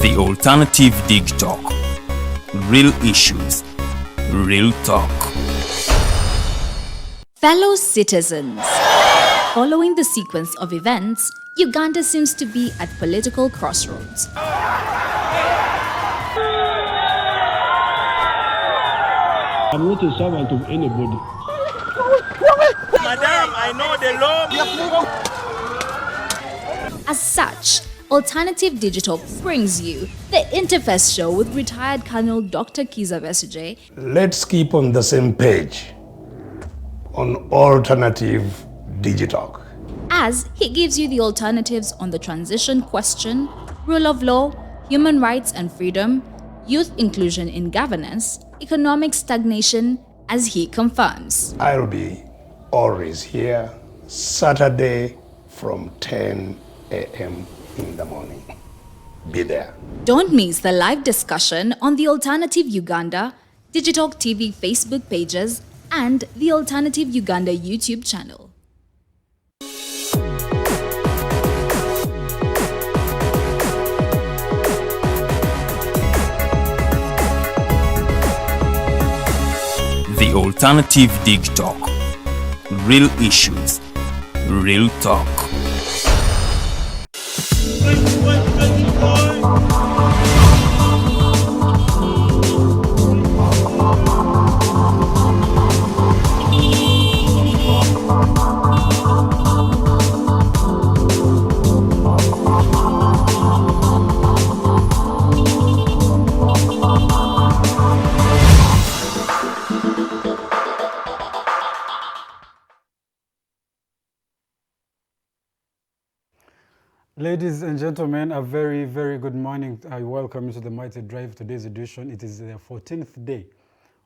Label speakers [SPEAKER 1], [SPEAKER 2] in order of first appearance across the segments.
[SPEAKER 1] The Alternative Dig Talk. Real issues, real talk.
[SPEAKER 2] Fellow citizens, following the sequence of events, Uganda seems to be at political crossroads.
[SPEAKER 3] I'm not a servant of anybody.
[SPEAKER 4] Madam, I know the law.
[SPEAKER 2] As such, Alternative Digital brings you the Interface Show with retired Colonel Dr. Kiza Besuje.
[SPEAKER 5] Let's keep on the same page on Alternative Digital.
[SPEAKER 2] As he gives you the alternatives on the transition question, rule of law, human rights and freedom, youth inclusion in governance, economic stagnation, as he confirms.
[SPEAKER 5] I'll be always here Saturday from 10 a.m. in the morning. Be there.
[SPEAKER 2] Don't miss the live discussion on the Alternative Uganda, Digital TV Facebook pages, and the Alternative Uganda YouTube channel.
[SPEAKER 1] The Alternative Dig Talk. Real issues, real talk.
[SPEAKER 6] Ladies and gentlemen, a very, very good morning. I welcome you to the Mighty Drive. Today's edition. It is the 14th day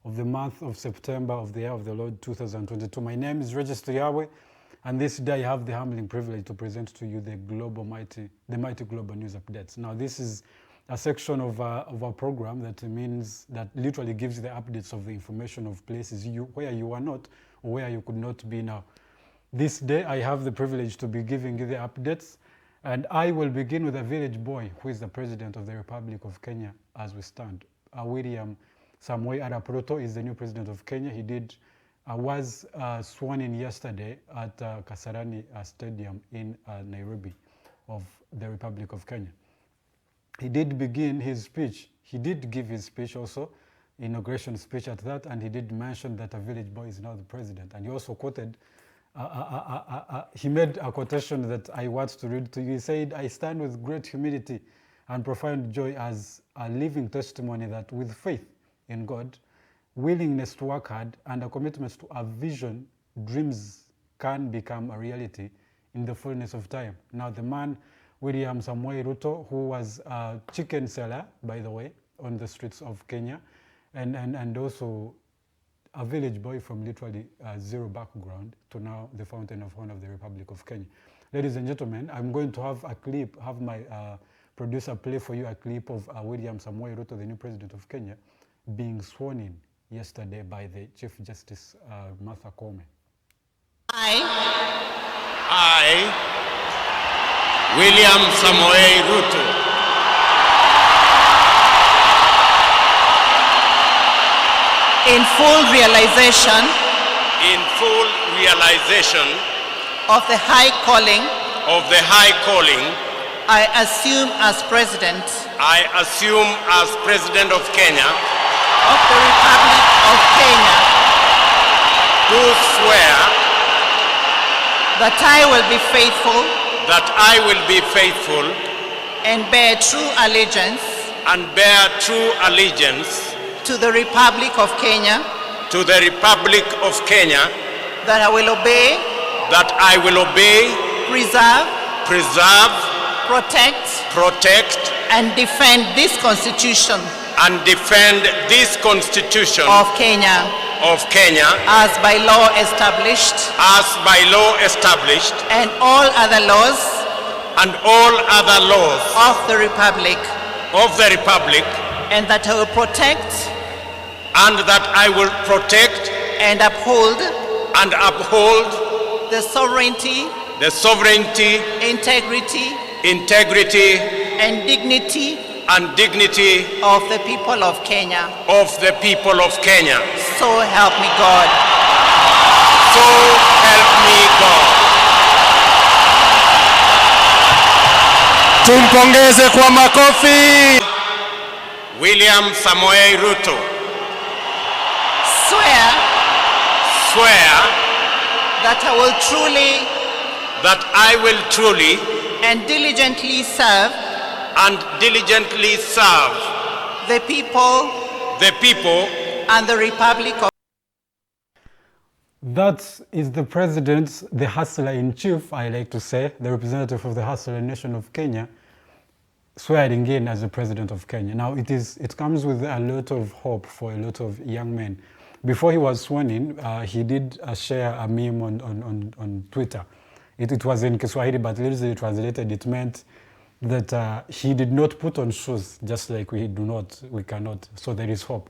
[SPEAKER 6] of the month of September of the year of the Lord 2022. My name is Register Yahweh, and this day I have the humbling privilege to present to you the Mighty Global News Updates. Now, this is a section of our program that literally gives you the updates of the information of places where you are not or where you could not be now. This day I have the privilege to be giving you the updates. And I will begin with a village boy who is the President of the Republic of Kenya as we stand. William Samoei Arap Ruto is the new President of Kenya. He was sworn in yesterday at Kasarani Stadium in Nairobi of the Republic of Kenya. He did begin his speech. He did give his speech also, inauguration speech at that, and he did mention that a village boy is now the President. And he also quoted he made a quotation that I want to read to you. He said, "I stand with great humility and profound joy as a living testimony that with faith in God, willingness to work hard, and a commitment to a vision, dreams can become a reality in the fullness of time." Now, the man, William Samoei Ruto, who was a chicken seller, by the way, on the streets of Kenya, and also a village boy from literally zero background to now the fountain of honor of the Republic of Kenya. Ladies and gentlemen, I'm going to have my producer play for you a clip of William Samoei Ruto, the new President of Kenya, being sworn in yesterday by the Chief Justice Martha Koome.
[SPEAKER 4] I, William Samoei Ruto, in full realization of the high calling I assume as President
[SPEAKER 7] of Kenya
[SPEAKER 4] of the Republic of Kenya,
[SPEAKER 7] do swear
[SPEAKER 4] that I will be faithful and bear true allegiance to the Republic of Kenya, that I will obey, preserve, protect, and defend this Constitution of Kenya, as by law established, and all other laws of the Republic, and that I will protect and uphold
[SPEAKER 7] and uphold
[SPEAKER 4] the sovereignty, integrity, and dignity
[SPEAKER 7] and dignity
[SPEAKER 4] of the people of Kenya.
[SPEAKER 7] of the people of Kenya.
[SPEAKER 4] So help me God.
[SPEAKER 7] So help me God.
[SPEAKER 8] Tumpongeze kwa makofi.
[SPEAKER 7] William Samoei Ruto,
[SPEAKER 4] Swear
[SPEAKER 7] swear
[SPEAKER 4] that I will truly and diligently serve the people and the Republic of
[SPEAKER 6] That is the president, the hustler-in-chief, I like to say, the representative of the hustler nation of Kenya, swearing in as the president of Kenya. Now, it comes with a lot of hope for a lot of young men. Before he was sworn in, he did share a meme on Twitter. It was in Kiswahili, but literally translated, it meant that he did not put on shoes, just like we cannot, so there is hope.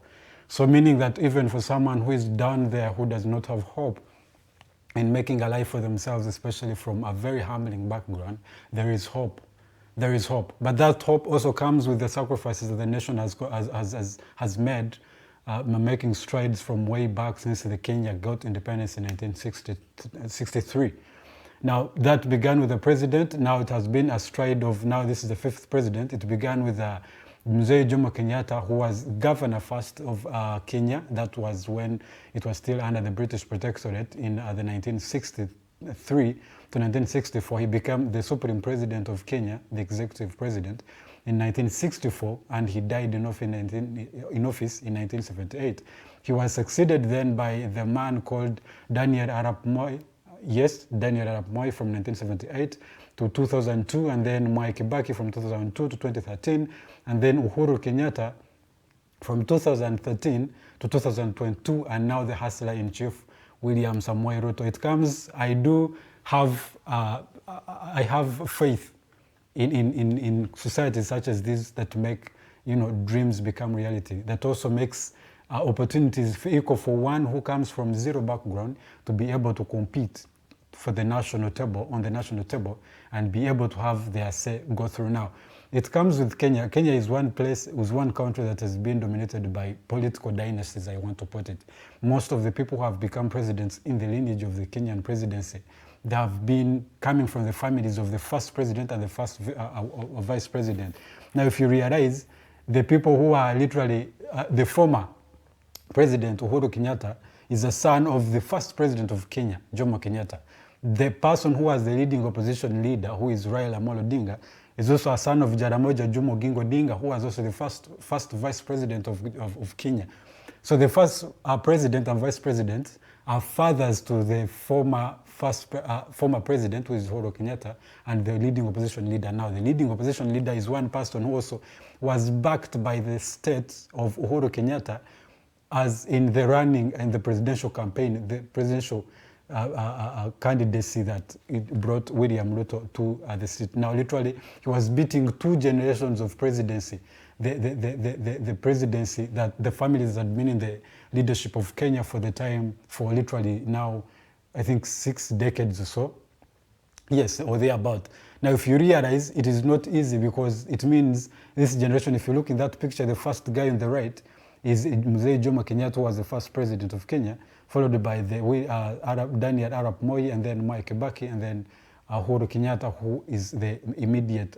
[SPEAKER 6] So meaning that even for someone who is down there, who does not have hope in making a life for themselves, especially from a very humbling background, there is hope. There is hope. But that hope also comes with the sacrifices that the nation has made, making strides from way back since the Kenya got independence in 1963. Now, that began with the president. Now it has been a stride of, now this is the fifth president. It began with Mzee Jomo Kenyatta, who was governor first of Kenya. That was when it was still under the British protectorate in the 1963 to 1964. He became the supreme president of Kenya, the executive president, in 1964, and he died in office in 1978. He was succeeded then by the man called Daniel Arap Moi. Yes, Daniel Arap Moi from 1978 to 2002, and then Mwai Kibaki from 2002 to 2013, and then Uhuru Kenyatta from 2013 to 2022, and now the hustler-in-chief, William Samoei Ruto. It comes, I have faith in societies such as this that make, dreams become reality, that also makes opportunities equal for one who comes from zero background to be able to compete for the national table, on the national table, and be able to have their say go through now. It comes with Kenya. Kenya is one country that has been dominated by political dynasties, I want to put it. Most of the people who have become presidents in the lineage of the Kenyan presidency, they have been coming from the families of the first president and the first vice president. Now, if you realize, the people who are literally the former President Uhuru Kenyatta is the son of the first president of Kenya, Jomo Kenyatta. The person who was the leading opposition leader, who is Raila Amolo Odinga, is also a son of Jaramogi Oginga Odinga, who was also the first vice president of Kenya. So the first president and vice president are fathers to the former president, who is Uhuru Kenyatta, and the leading opposition leader now. The leading opposition leader is one person who also was backed by the state of Uhuru Kenyatta, as in the running and the presidential campaign, the presidential candidacy that it brought William Ruto to the seat. Now, literally, he was beating two generations of presidency. The presidency that the families had been in the leadership of Kenya for the time, for literally now, I think 6 decades or so. Yes, or thereabout. Now, if you realize, it is not easy, because it means this generation, if you look in that picture, the first guy on the right is Mzee Jomo Kenyatta, who was the first president of Kenya, followed by the Daniel Arap Moi, and then Mwai Kibaki, and then Uhuru Kenyatta, who is the immediate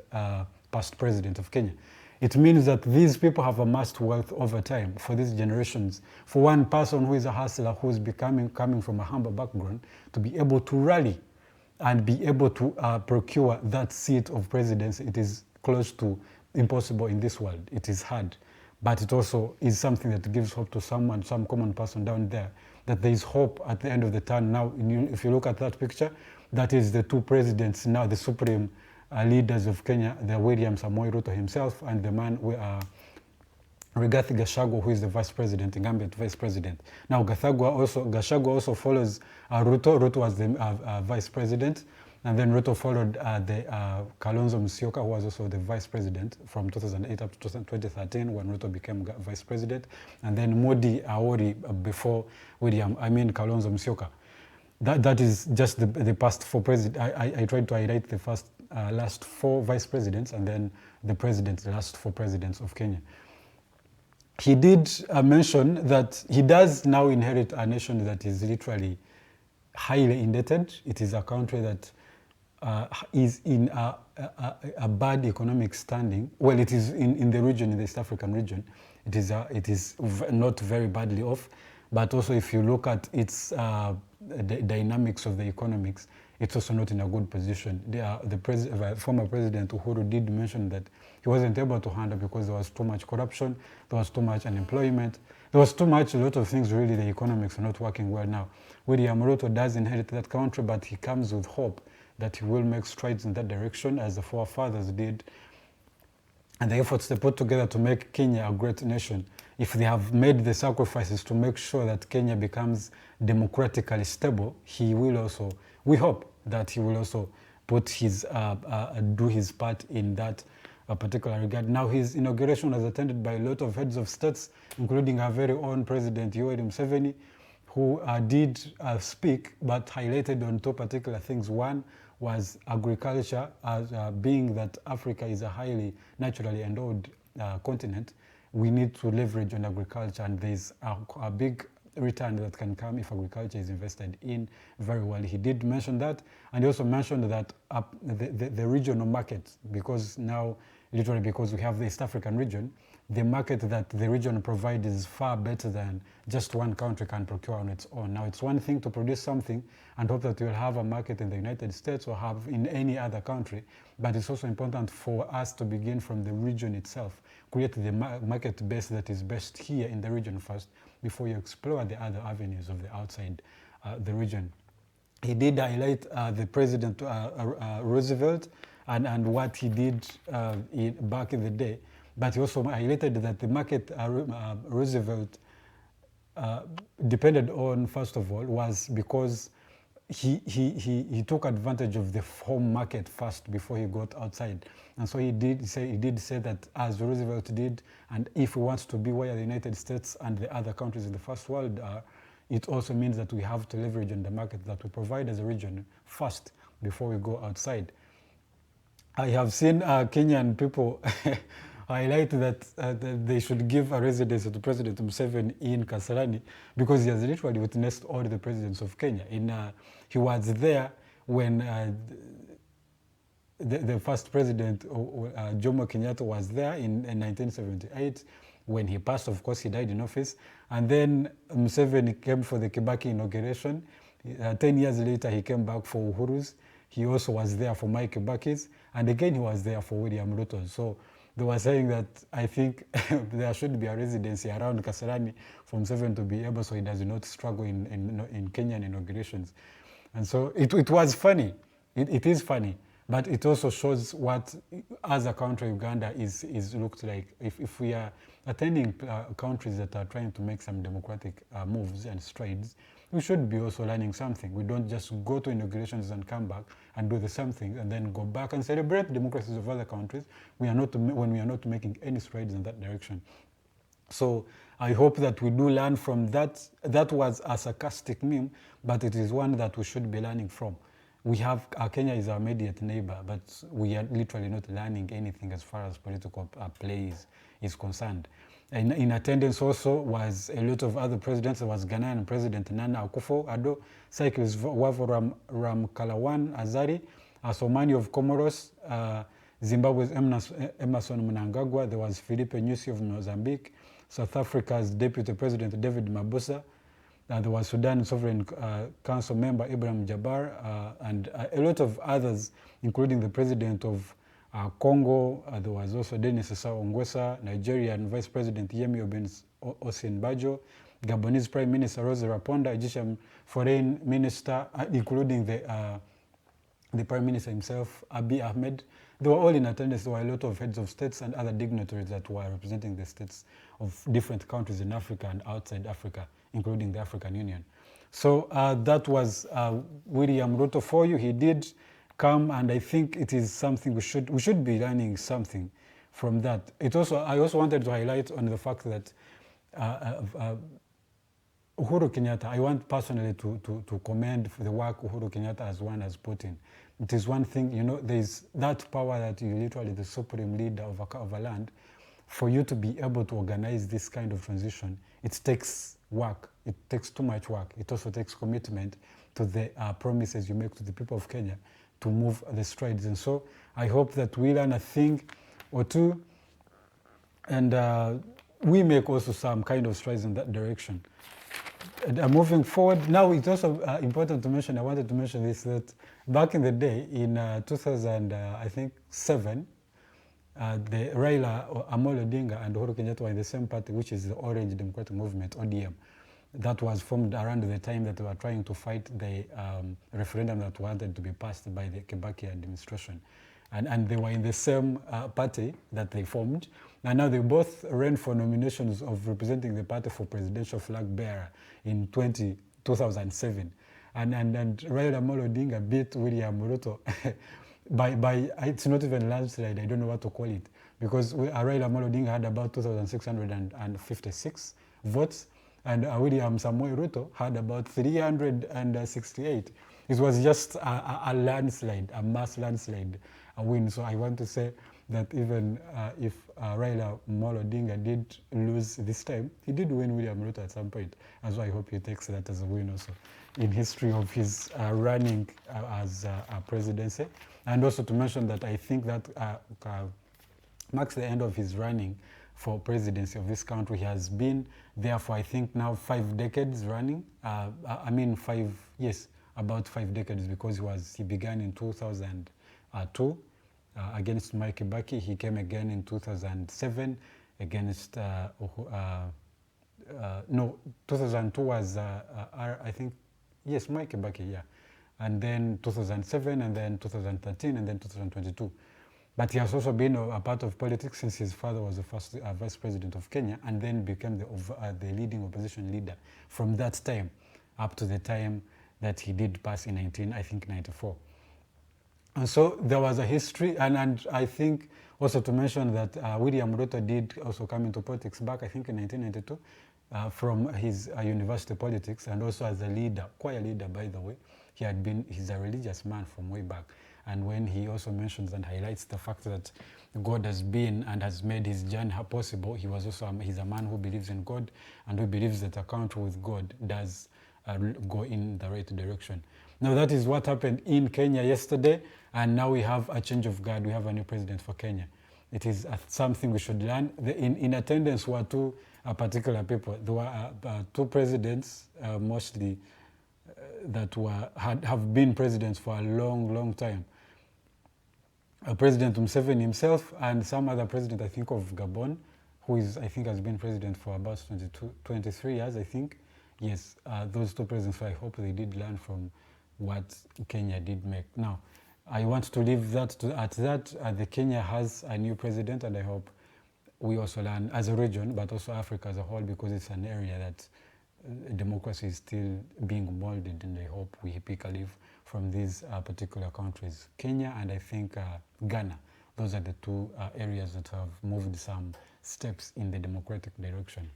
[SPEAKER 6] past president of Kenya. It means that these people have amassed wealth over time for these generations. For one person who is a hustler, who is coming from a humble background, to be able to rally and be able to procure that seat of presidency, it is close to impossible in this world. It is hard. But it also is something that gives hope to someone, some common person down there, that there is hope at the end of the tunnel. Now, if you look at that picture, that is the two presidents now, the supreme leaders of Kenya, the William Samoei Ruto himself, and the man Rigathi Gachagua, who is the vice president, incumbent vice president. Now, Gachagua also follows Ruto. Ruto was the vice president. And then Ruto followed Kalonzo Musyoka, who was also the vice president from 2008 up to 2013 when Ruto became vice president. And then Modi Awori before Kalonzo Musyoka. That is just the past four presidents. I tried to highlight the last four vice presidents and then the last four presidents of Kenya. He did mention that he does now inherit a nation that is literally highly indebted. It is a country that is in a bad economic standing. Well, it is in the region, in the East African region. It is not very badly off. But also, if you look at its the dynamics of the economics, it's also not in a good position. The former President Uhuru did mention that he wasn't able to handle because there was too much corruption, there was too much unemployment, there was a lot of things really. The economics are not working well now. William Ruto does inherit that country, but he comes with hope that he will make strides in that direction as the forefathers did. And the efforts they put together to make Kenya a great nation, if they have made the sacrifices to make sure that Kenya becomes democratically stable, we hope that he will also put do his part in that particular regard. Now, his inauguration was attended by a lot of heads of states, including our very own President Yoweri Museveni, who did speak, but highlighted on two particular things. One was agriculture, being that Africa is a highly naturally endowed continent. We need to leverage on agriculture, and there's a big return that can come if agriculture is invested in very well. He did mention that, and he also mentioned that the regional market, because now, literally because we have the East African region, the market that the region provides is far better than just one country can procure on its own. Now, it's one thing to produce something and hope that you'll have a market in the United States or have in any other country, but it's also important for us to begin from the region itself, create the market base that is best here in the region first, before you explore the other avenues of the outside the region. He did highlight the President Roosevelt and what he did back in the day, but he also highlighted that the market Roosevelt depended on, first of all, was because he took advantage of the home market first before he got outside. And so he did say that, as Roosevelt did, and if he wants to be where the United States and the other countries in the first world are, it also means that we have to leverage on the market that we provide as a region first before we go outside. I have seen Kenyan people highlight that they should give a residence to President Museveni in Kasarani because he has literally witnessed all the presidents of Kenya. He was there when the first president, Jomo Kenyatta, was there in 1978. When he passed, of course, he died in office. And then Museveni came for the Kibaki inauguration. 10 years later, he came back for Uhuru's. He also was there for Mike Kibaki's. And again, he was there for William Ruto. So they were saying that I think there should be a residency around Kasarani for Museveni to be able, so he does not struggle in Kenyan inaugurations. And so it was funny. It is funny. But it also shows what, as a country, Uganda is looked like. If we are attending countries that are trying to make some democratic moves and strides, we should be also learning something. We don't just go to inaugurations and come back and do the same thing and then go back and celebrate democracies of other countries when we are not making any strides in that direction. So I hope that we do learn from that. That was a sarcastic meme, but it is one that we should be learning from. We have, Kenya is our immediate neighbor, but we are literally not learning anything as far as political play is concerned. And in attendance also was a lot of other presidents. There was Ghanaian President Nana Akufo-Addo, Cyclist Wavo Ramkalawan Azari, Somali of Comoros, Zimbabwe's Emerson Mnangagwa. There was Filipe Nyusi of Mozambique, South Africa's Deputy President David Mabusa. There was Sudan Sovereign Council member Ibrahim Jabbar, and a lot of others, including the President of Congo. There was also Denis Sassou Nguesso, Nigerian Vice President Yemi Osinbajo, Gabonese Prime Minister Rose Raponda, Egyptian Foreign Minister, including the Prime Minister himself, Abiy Ahmed. They were all in attendance. There were a lot of heads of states and other dignitaries that were representing the states of different countries in Africa and outside Africa, including the African Union. So that was William Ruto for you. He did come, and I think it is something we should be learning something from that. I also wanted to highlight on the fact that Uhuru Kenyatta, I want personally to commend for the work Uhuru Kenyatta has put in. It is one thing, there is that power that you literally the supreme leader of a land. For you to be able to organize this kind of transition, it takes work. It takes too much work. It also takes commitment to the promises you make to the people of Kenya to move the strides. And so I hope that we learn a thing or two, and we make also some kind of strides in that direction. Moving forward, now it's also important to mention, I wanted to mention this, that back in the day, in 2007, the Raila Amolo Odinga and Uhuru Kenyatta were in the same party, which is the Orange Democratic Movement, ODM. That was formed around the time that they were trying to fight the referendum that wanted to be passed by the Kibaki administration. And they were in the same party that they formed. And now they both ran for nominations of representing the party for presidential flag bearer in 2007. And Raila Amolo Odinga beat William Ruto by it's not even landslide, I don't know what to call it, because Raila Amolo Odinga had about 2,656 votes, and William Samoei Ruto had about 368. It was just a landslide, a mass landslide, a win. So I want to say that even if Raila Amolo Odinga did lose this time, he did win William Ruto at some point. And so I hope he takes that as a win also in history of his running as a presidency. And also to mention that I think that marks the end of his running for presidency of this country. He has been there for, I think, now 5 decades running. About 5 decades, because he began in 2002 against Mike Kibaki. He came again in 2007 against 2002 was I think, yes, Mike Kibaki, yeah. And then 2007, and then 2013, and then 2022. But he has also been a part of politics since his father was the first vice president of Kenya, and then became the leading opposition leader from that time up to the time that he did pass in 1994. And so there was a history, and I think also to mention that William Ruto did also come into politics back, I think, in 1992 from his university politics, and also as a leader, choir leader, by the way. He's a religious man from way back. And when he also mentions and highlights the fact that God has been and has made his journey possible, he's a man who believes in God and who believes that a country with God does go in the right direction. Now that is what happened in Kenya yesterday, and now we have a change of guard. We have a new president for Kenya. It is something we should learn. In attendance were two particular people. There were 2 presidents, mostly that have been presidents for a long time. President Museveni himself and some other president, I think, of Gabon, who I think has been president for about 23 years, I think. Yes, those 2 presidents, so I hope they did learn from what Kenya did make. Now, I want to leave that at that. The Kenya has a new president, and I hope we also learn as a region, but also Africa as a whole, because it's an area that democracy is still being molded, and I hope we pick a leaf from these particular countries, Kenya and I think Ghana. Those are the 2 areas that have moved some steps in the democratic direction.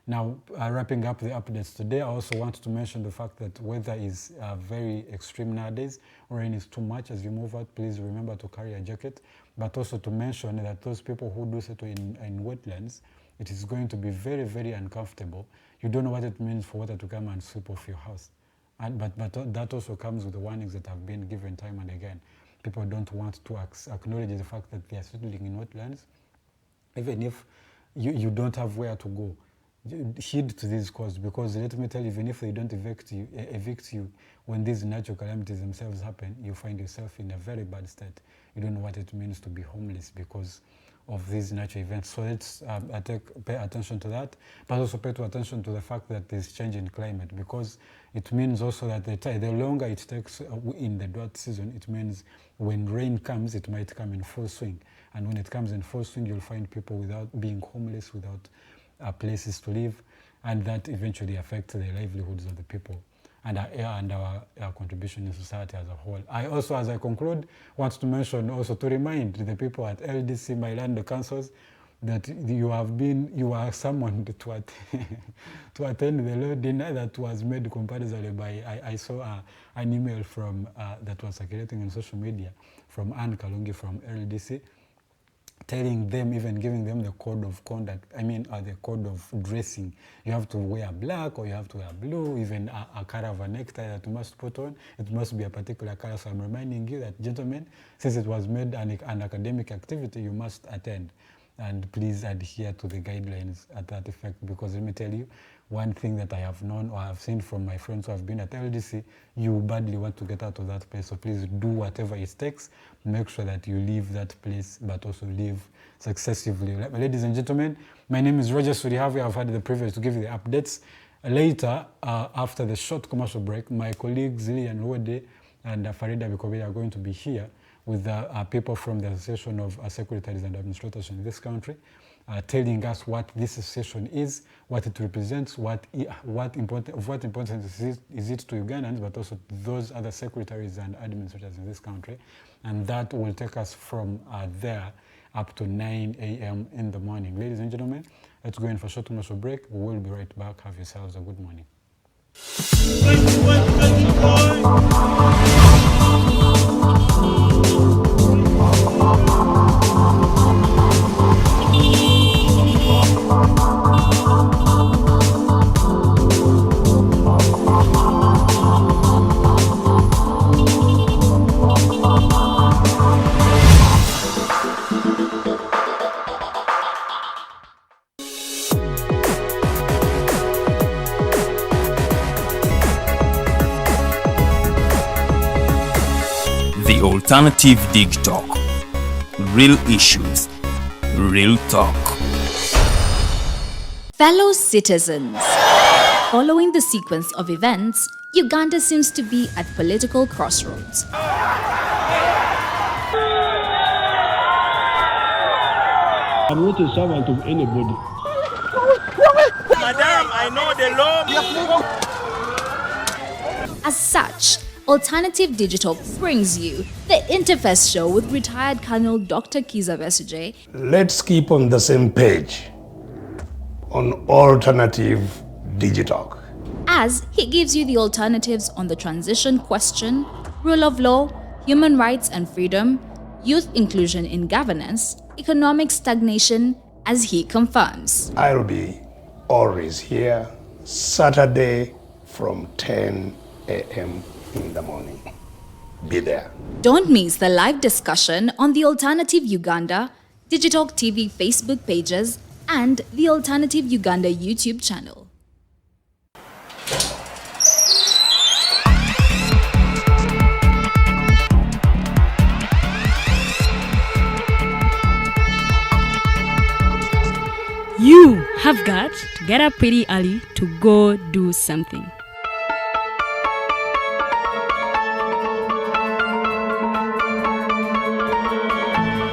[SPEAKER 6] Now, wrapping up the updates today, I also want to mention the fact that weather is very extreme nowadays. Rain is too much. As you move out, please remember to carry a jacket, but also to mention that those people who do settle in wetlands, it is going to be very uncomfortable. You don't know what it means for water to come and sweep off your house. But that also comes with the warnings that have been given time and again. People don't want to acknowledge the fact that they are settling in wetlands, even if you don't have where to go. Heed to these calls, because let me tell you, even if they don't evict you, when these natural calamities themselves happen, you find yourself in a very bad state. You don't know what it means to be homeless because of these natural events. So let's pay attention to that, but also pay attention to the fact that there's change in climate, because it means also that the longer it takes in the drought season, it means when rain comes, it might come in full swing. And when it comes in full swing, you'll find people without being homeless, without places to live, and that eventually affects the livelihoods of the people. and our contribution in society as a whole. I also, as I conclude, want to mention also to remind the people at LDC, my land councils, that you are summoned to attend the Lord dinner that was made compulsory by, I saw an email from that was circulating on social media from Anne Kalungi from LDC, telling them, even giving them the code of conduct, the code of dressing. You have to wear black or you have to wear blue, even a color of a necktie that you must put on. It must be a particular color. So I'm reminding you that, gentlemen, since it was made an academic activity, you must attend. And please adhere to the guidelines at that effect, because let me tell you, one thing that I have known or have seen from my friends who have been at LDC, you badly want to get out of that place. So please do whatever it takes. Make sure that you leave that place, but also live successively. Ladies and gentlemen, my name is Roger Surihavi. I've had the privilege to give you the updates. Later, after the short commercial break, my colleagues Lilian Wode and Farida Bikobe are going to be here with people from the Association of Secretaries and Administrators in this country, telling us what this association is, what it represents, what importance is it to Ugandans, but also to those other secretaries and administrators in this country. And that will take us from there up to 9 a.m. in the morning. Ladies and gentlemen, let's go in for a short commercial break. We will be right back. Have yourselves a good morning.
[SPEAKER 1] The Alternative Dig Talk. Real issues, real talk.
[SPEAKER 2] Fellow citizens, following the sequence of events, Uganda seems to be at political crossroads.
[SPEAKER 3] I'm not a servant of anybody.
[SPEAKER 7] Madam, I know the law.
[SPEAKER 2] As such, Alternative Digital brings you the Interface Show with retired Colonel Dr. Kiza Besuje.
[SPEAKER 5] Let's keep on the same page on Alternative Digital,
[SPEAKER 2] As he gives you the alternatives on the transition question, rule of law, human rights and freedom, youth inclusion in governance, economic stagnation, as he confirms.
[SPEAKER 5] I'll be always here Saturday from 10 a.m. in the morning. Be there.
[SPEAKER 2] Don't miss the live discussion on the Alternative Uganda, Digitalk TV Facebook pages, and the Alternative Uganda YouTube channel.
[SPEAKER 9] You have got to get up pretty early to go do something.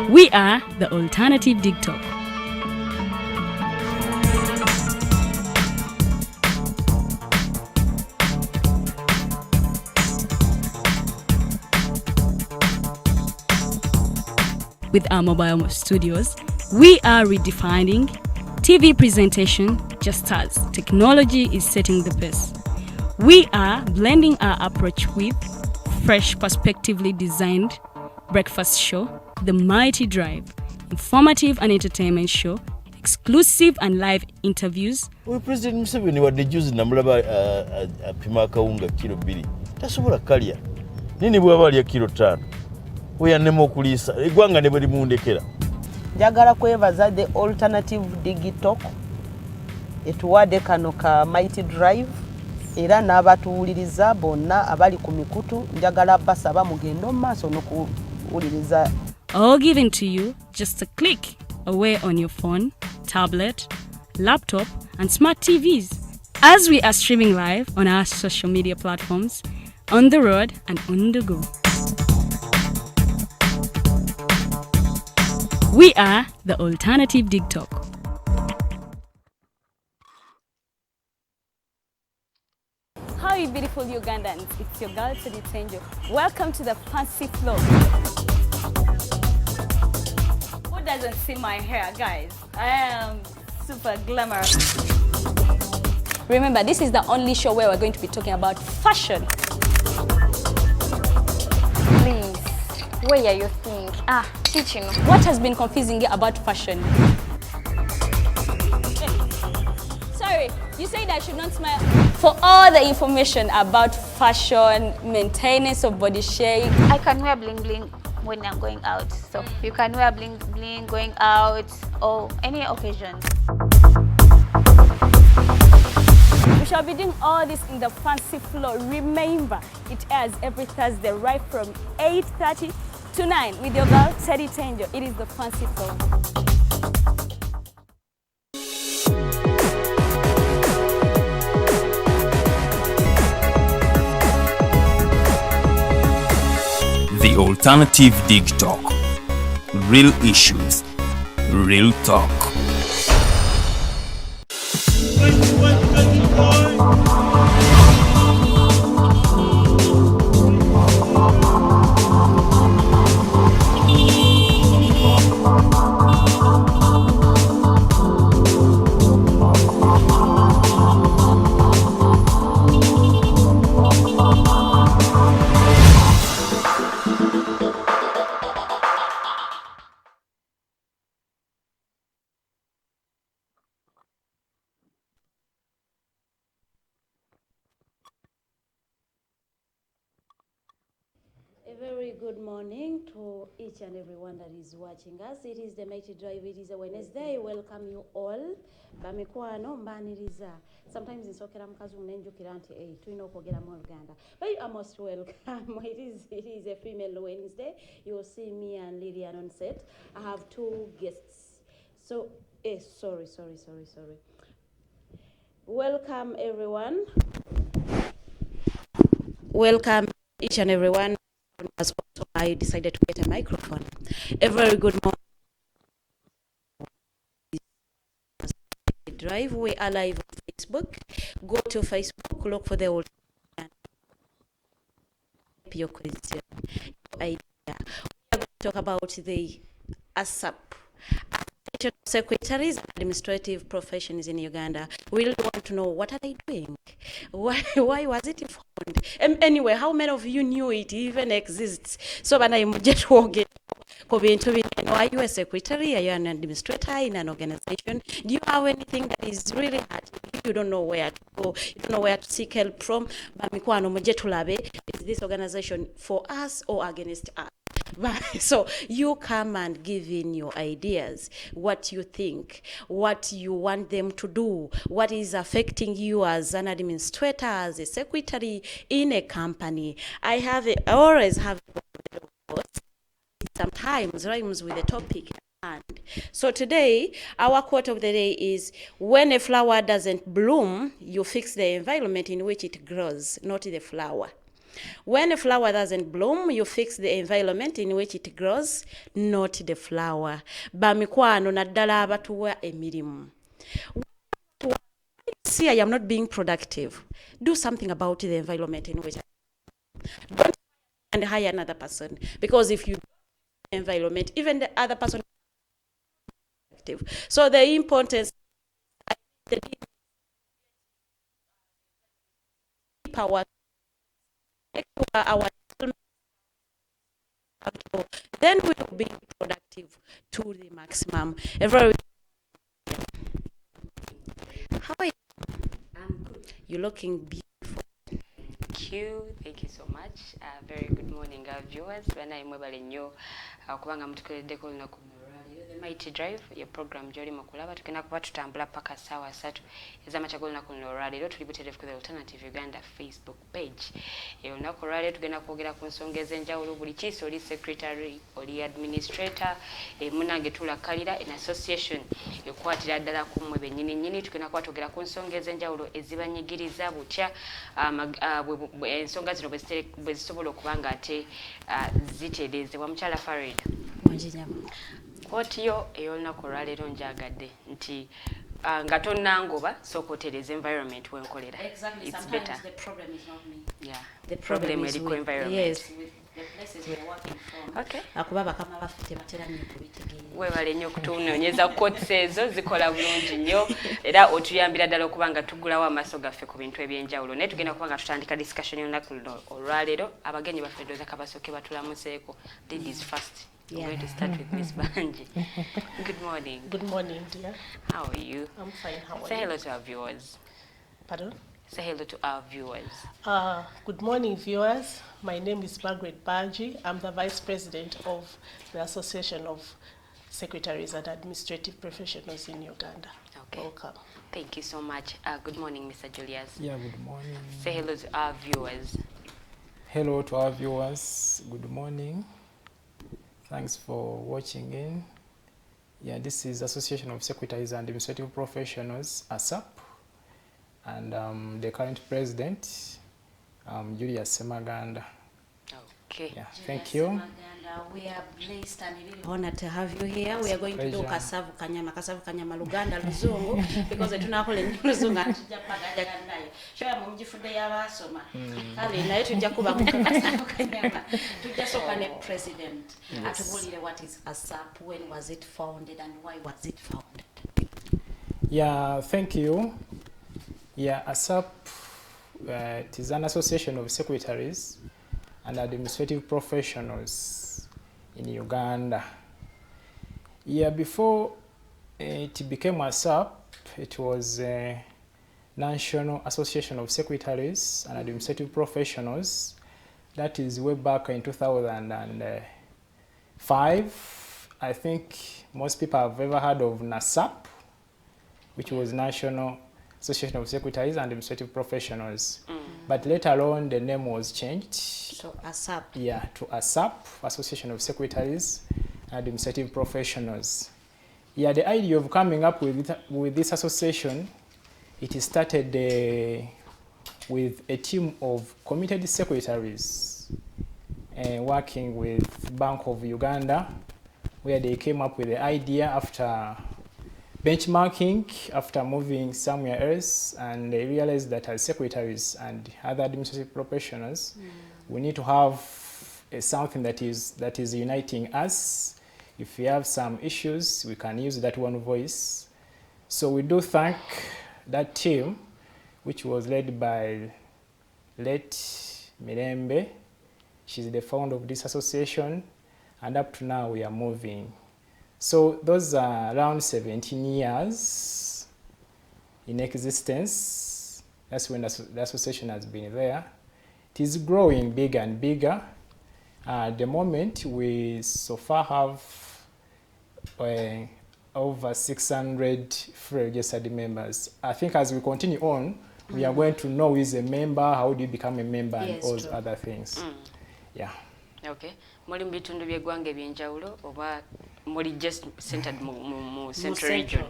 [SPEAKER 9] We are the Alternative Dig Talk. With our mobile studios, we are redefining TV presentation just as technology is setting the pace. We are blending our approach with fresh, perspectively designed breakfast show, The Mighty Drive, informative and entertainment show, exclusive and live interviews.
[SPEAKER 10] We President Museveni wadde juzi namulaba apima akawunga kilo 2 tasobola kalya nini bwaba alya kilo 5 weyannema okuliisa eggwanga ne bwe limundekera.
[SPEAKER 4] Njagala kwebaza the Alternative Digital etuwadde kano ka Mighty Drive era n'abatuwuliriza bonna abali ku mikutu njagala basaba mugendo mu maaso n'okuwuliriza.
[SPEAKER 9] All given to you just a click away on your phone, tablet, laptop and smart TVs as we are streaming live on our social media platforms, on the road and on the go. We are the Alternative Dig Talk.
[SPEAKER 11] How are
[SPEAKER 9] Hey, beautiful Ugandans, it's your girl, Secretaries. Welcome to the fancy floor. Who doesn't see my hair, guys? I am super glamorous. Remember, this is the only show where we're going to be talking about fashion.
[SPEAKER 11] Please, where are you think? Teaching.
[SPEAKER 9] What has been confusing you about fashion? Sorry, you said I should not smile. For all the information about fashion, maintenance of body shape.
[SPEAKER 11] I can wear bling bling when I'm going out. So you can wear bling bling going out or any occasion.
[SPEAKER 9] We shall be doing all this in the fancy floor. Remember, it airs every Thursday right from 8:30 to 9 with your girl, Teddy Tenjo. It is the fancy floor.
[SPEAKER 1] The Alternative Dig Talk. Real issues, real talk.
[SPEAKER 12] A very good morning to each and everyone that is watching us. It is the Mighty Drive. It is a Wednesday. Welcome you all. Bamikwano mbaniriza. Sometimes in sokera mkazi unenjukira nti tulina okwogera mu Uganda. But you are most welcome. It is a female Wednesday. You will see me and Lillian on set. I have two guests. So sorry. Welcome everyone. Welcome each and everyone. As also, I decided to get a microphone. A very good morning. Drive. We are live on Facebook. Go to Facebook, look for the old and your question, your idea. We are going to talk about the ASAP. Secretaries and administrative professions in Uganda. We really want to know, what are they doing? Why was it formed? Anyway, how many of you knew it even exists? So when I just walk it, are you a secretary? Are you an administrator in an organization? Do you have anything that is really hard? You don't know where to go. You don't know where to seek help from. Is this organization for us or against us? So you come and give in your ideas, what you think, what you want them to do, what is affecting you as an administrator, as a secretary in a company. I always have sometimes rhymes with the topic at hand. So today, our quote of the day is, when a flower doesn't bloom, you fix the environment in which it grows, not the flower. When a flower doesn't bloom, you fix the environment in which it grows, not the flower. Bamikwano naddala abatuwa emirimu. See, I am not being productive. Do something about the environment in which don't and hire another person, because if you do the environment, even the other person is productive. So the importance, the power. Our then we will be productive to the maximum. How are you?
[SPEAKER 13] I'm good.
[SPEAKER 12] You're looking beautiful.
[SPEAKER 13] Thank you so much. Very good morning, viewers. When I'm able to kubanga mutukoleddeko olunaku The Mighty Drive, your program Jolly Makulaba, tukena kuba tutambula paka sawa 3 ez'amakya g'olunaku luno olwaleero tuli butereevu ku the Alternative Uganda Facebook page. Olunaku olwaleero tugenda kwogera ku nsonga ez'enjawulo. Buli kiisi oli secretary, oli administrator, munange tulakkalira in association ekwatira ddala ku mmwe bennyini. Tugenda kuba twogera ku nsonga ez'enjawulo ezibanyigiriza butya ensonga zino bwe zisobola okuba nga ate zitereezebwa. Mukyala Farid, Kwoti yo ey'olunaku olwaleero njagadde nti nga tonnangoba sooka otereeza environment wenkolera.
[SPEAKER 12] Exactly.
[SPEAKER 13] It's
[SPEAKER 12] Sometimes
[SPEAKER 13] better.
[SPEAKER 12] the problem is not me.
[SPEAKER 13] Yeah.
[SPEAKER 12] The problem is
[SPEAKER 13] eriko
[SPEAKER 12] with,
[SPEAKER 13] environment.
[SPEAKER 12] yes, with the places we're working from.
[SPEAKER 13] Okay.
[SPEAKER 12] Akuba bakama baffe tebatera nnyo kubitegeera.
[SPEAKER 13] Weebale nnyo okutunoonyeza codes ezo zikola bulungi nnyo era otuyambira ddala okuba nga tugulawo amaaso gaffe ku bintu eby'enjawulo. Naye tugenda kuba nga tutandika discussion y'olunaku luno olwaleero. Abagenyi baffe ddooza kabasooke batulamuseeko. Ladies first.
[SPEAKER 12] Yeah.
[SPEAKER 13] I'm going to start with Miss Banji. Good morning.
[SPEAKER 14] Good morning, dear.
[SPEAKER 13] How are you?
[SPEAKER 14] I'm fine. How are you?
[SPEAKER 13] Say hello to our viewers.
[SPEAKER 14] Pardon?
[SPEAKER 13] Say hello to our viewers.
[SPEAKER 14] Good morning, viewers. My name is Margaret Banji. I'm the Vice President of the Association of Secretaries and Administrative Professionals in Uganda.
[SPEAKER 13] Okay.
[SPEAKER 14] Welcome.
[SPEAKER 13] Thank you so much. Good morning, Mr. Julius.
[SPEAKER 15] Yeah, good morning.
[SPEAKER 13] Say hello to our viewers.
[SPEAKER 15] Hello to our viewers. Good morning. Thanks for watching in. Yeah, this is Association of Secretaries and Administrative Professionals, ASAP, and the current president, Julius Semaganda.
[SPEAKER 13] Okay.
[SPEAKER 15] Yeah, thank you.
[SPEAKER 12] We are blessed and really honored to have you here. We are going to do kasavu kanyama Luganda Luzungu because tunakola nnyo Luzungu atujja pagajaga naye. Shoya mu mjifudde y'abasoma. Kale naye tujja kuba mu kasavu kanyama. Tujja soka ne president. Atubulire what is ASAP, when was it founded and why was it founded?
[SPEAKER 15] Yeah, thank you. Yeah, ASAP, it is an association of secretaries and administrative professionals in Uganda. Yeah, before it became ASAP, it was a National Association of Secretaries and Administrative Professionals. That is way back in 2005. I think most people have ever heard of NASAP, which was National Association of Secretaries and Administrative Professionals. But later on, the name was changed.
[SPEAKER 12] So ASAP.
[SPEAKER 15] Yeah, to ASAP, Association of Secretaries and Administrative Professionals. Yeah, the idea of coming up with this association, it started with a team of committed secretaries working with Bank of Uganda, where they came up with the idea after benchmarking, after moving somewhere else, and they realized that as secretaries and other administrative professionals, we need to have something that is uniting us. If we have some issues, we can use that one voice. So we do thank that team, which was led by late Mirembe. She's the founder of this association, and up to now we are moving. So those are around 17 years in existence. That's when the association has been there. It is growing bigger and bigger. At the moment, we so far have over 600 free registered members. I think as we continue on, we are going to know who is a member, how do you become a member, and all other things. Yeah.
[SPEAKER 13] Okay. Muli mbitundu by'eggwanga eby'enjawulo oba muli just centered mu Central Region?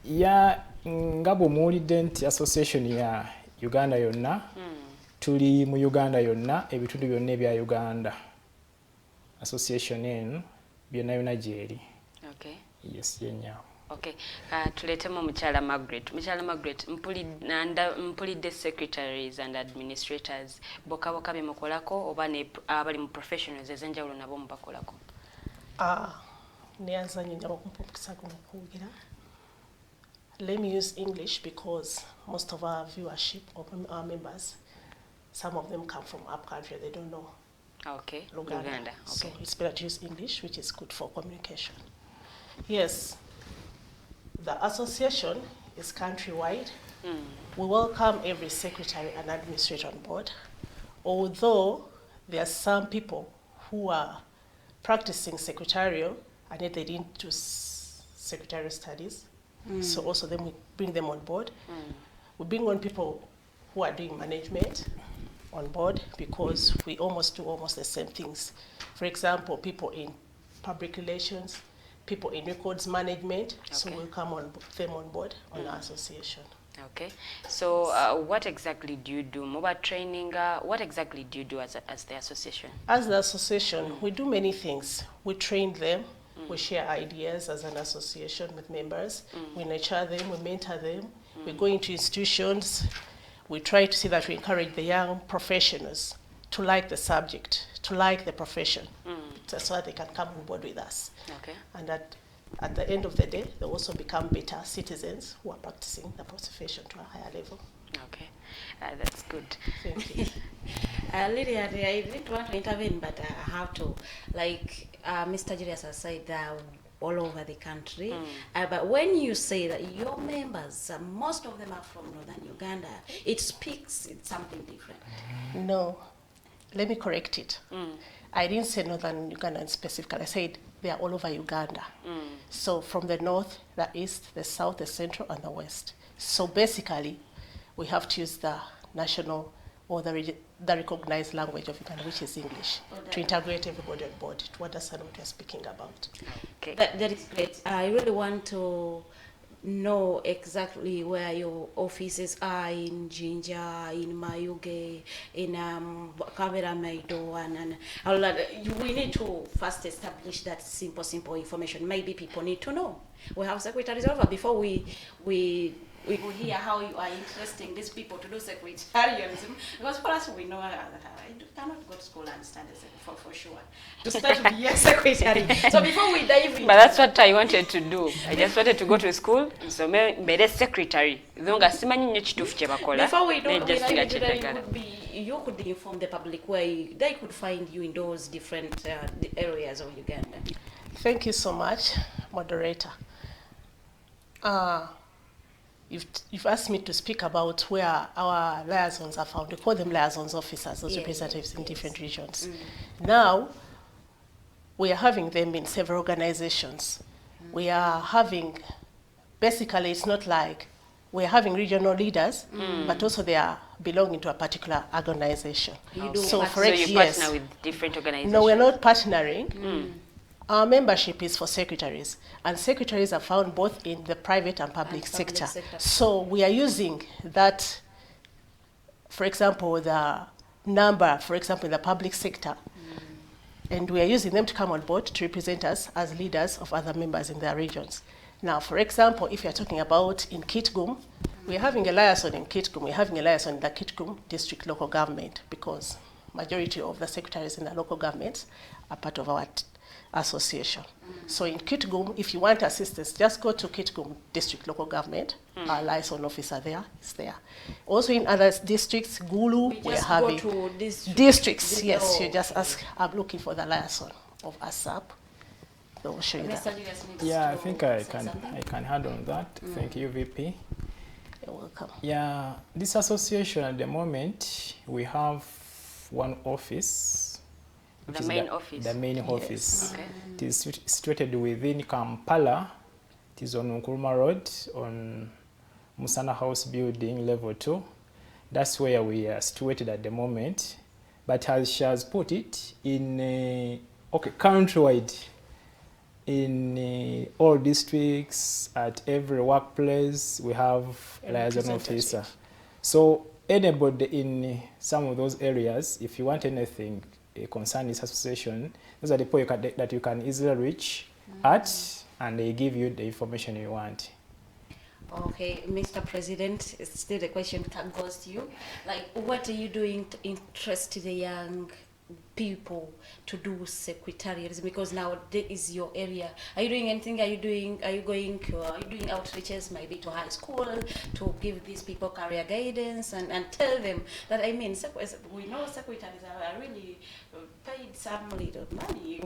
[SPEAKER 15] Yeah, nga bwe muwulidde nti association ya Uganda yonna, tuli mu Uganda yonna, ebitundu byonna ebya Uganda. Association eno byonna byonna gyeri.
[SPEAKER 13] Okay.
[SPEAKER 15] Yes, yenyawo.
[SPEAKER 13] Okay. Tuleetemu Mukyala Margaret. Mukyala Margaret, mpulidde secretaries and administrators boka be mukolako oba abali mu professionals ez'enjawulo nabo mubakolako?
[SPEAKER 14] Neyanzanye njaba kumpukisa kuno kuwugira. Let me use English because most of our viewership of our members, some of them come from up country, they don't know.
[SPEAKER 13] Okay.
[SPEAKER 14] Luganda.
[SPEAKER 13] Okay.
[SPEAKER 14] So it's better to use English, which is good for communication. Yes. The association is countrywide. We welcome every secretary and administrator on board, although there are some people who are practicing secretarial and yet they didn't do secretarial studies. So also then we bring them on board. We bring on people who are doing management on board because we do almost the same things. For example, people in public relations, people in records management, so we'll come on them on board on our association.
[SPEAKER 13] Okay. So what exactly do you do? Mobile training, what exactly do you do as the association?
[SPEAKER 14] As the association, we do many things. We train them, We share ideas as an association with members. We nurture them, we mentor them. We go into institutions. We try to see that we encourage the young professionals to like the subject, to like the profession, so that they can come on board with us.
[SPEAKER 13] Okay.
[SPEAKER 14] And at the end of the day, they also become better citizens who are practicing the profession to a higher level.
[SPEAKER 13] Okay, that's good.
[SPEAKER 14] Thank you.
[SPEAKER 12] Lydia, I didn't want to intervene, but I have to. Like Mr. Julius has said, all over the country. But when you say that your members, most of them are from northern Uganda, it speaks something different.
[SPEAKER 14] No, let me correct it. I didn't say northern Uganda specifically. I said they are all over Uganda. So from the north, the east, the south, the central, and the west. So basically, we have to use the national or the recognized language of Uganda, which is English, to integrate everybody on board, to understand what we're speaking about.
[SPEAKER 12] Okay. That is great. I really want to know exactly where your offices are in Jinja, in Mayuge, in Kaveramaido, and we need to first establish that simple information. Maybe people need to know. We have secretaries over before we will hear how you are interesting these people to do secretarianism, because for us we know I cannot go to school and stand for sure to start to be a secretary. So before we dive into
[SPEAKER 13] but that's what I wanted to do. I just wanted to go to school, so be secretary. Before
[SPEAKER 12] we do you could inform the public where they could find you in those different areas of Uganda.
[SPEAKER 14] Thank you so much, moderator. You've asked me to speak about where our liaisons are found. We call them liaisons officers, those representatives in different regions. Now, we are having them in several organizations. We are having, basically it's not like we're having regional leaders, but also they are belonging to a particular organization.
[SPEAKER 13] You do so you partner with different organizations?
[SPEAKER 14] No, we're not partnering. Our membership is for secretaries, and secretaries are found both in the private and public sector. So we are using that, for example, the number, for example, in the public sector, and we are using them to come on board to represent us as leaders of other members in their regions. Now, for example, if you're talking about in Kitgum, we're having a liaison in Kitgum, we're having a liaison in the Kitgum district local government, because majority of the secretaries in the local governments are part of our association. So in Kitgum, if you want assistance, just go to Kitgum District Local Government. Our liaison officer there is there. Also in other districts, Gulu, we're having districts. Yes, you just ask, I'm looking for the liaison of ASAP. They will show you that.
[SPEAKER 15] Yeah, I think I can add on that. Thank you, VP.
[SPEAKER 14] You're welcome.
[SPEAKER 15] Yeah, this association at the moment, we have one office.
[SPEAKER 13] The main office?
[SPEAKER 15] The main office.
[SPEAKER 13] Okay.
[SPEAKER 15] It is situated within Kampala. It is on Nkuruma Road, on Musana House Building, level 2. That's where we are situated at the moment. But as she has put it, in countrywide, in all districts, at every workplace, we have a liaison officer. So anybody in some of those areas, if you want anything concerning this association, those are the people that you can easily reach at, and they give you the information you want.
[SPEAKER 12] Okay, Mr. President, still the question goes to you. Like, what are you doing to interest the young people to do secretarianism? Because now this is your area. Are you doing anything? Are you doing outreaches maybe to high school to give these people career guidance and tell them that, I mean, we know secretaries are really paid some little money.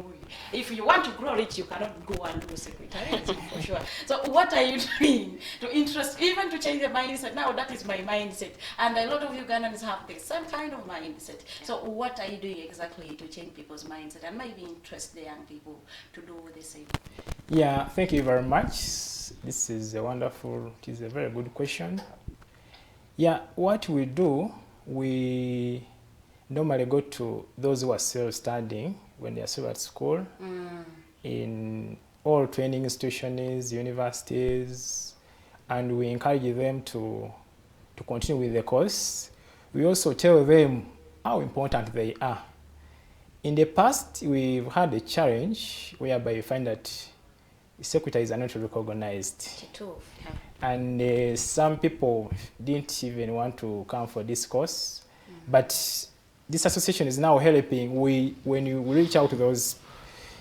[SPEAKER 12] If you want to grow rich, you cannot go and do secretarianism for sure. So what are you doing to interest, even to change the mindset? Now that is my mindset, and a lot of Ugandans have the same kind of mindset. So what are you doing exactly to change people's mindset and maybe interest the young people to do the same?
[SPEAKER 15] Yeah, thank you very much. This is a very good question. Yeah, what we do, we normally go to those who are still studying when they are still at school, in all training institutions, universities, and we encourage them to continue with the course. We also tell them how important they are. In the past, we've had a challenge whereby you find that secretaries are not recognized. And some people didn't even want to come for this course. But this association is now helping. When you reach out to those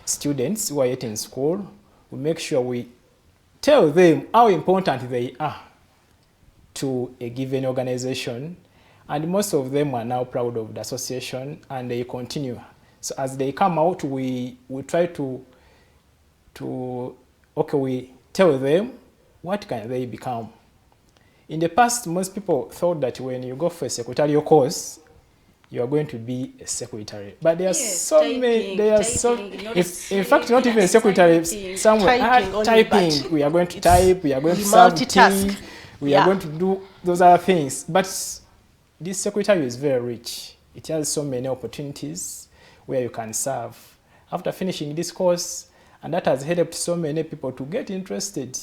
[SPEAKER 15] students who are yet in school, we make sure we tell them how important they are to a given organization. And most of them are now proud of the association and they continue. So as they come out, we try to we tell them what can they become. In the past, most people thought that when you go for a secretarial course, you are going to be a secretary. But there are so many, in fact, not even a secretary, somewhere typing. We are going to type, we are going to serve tea, we are going to do those other things. But this secretary is very rich. It has so many opportunities where you can serve. After finishing this course, and that has helped so many people to get interested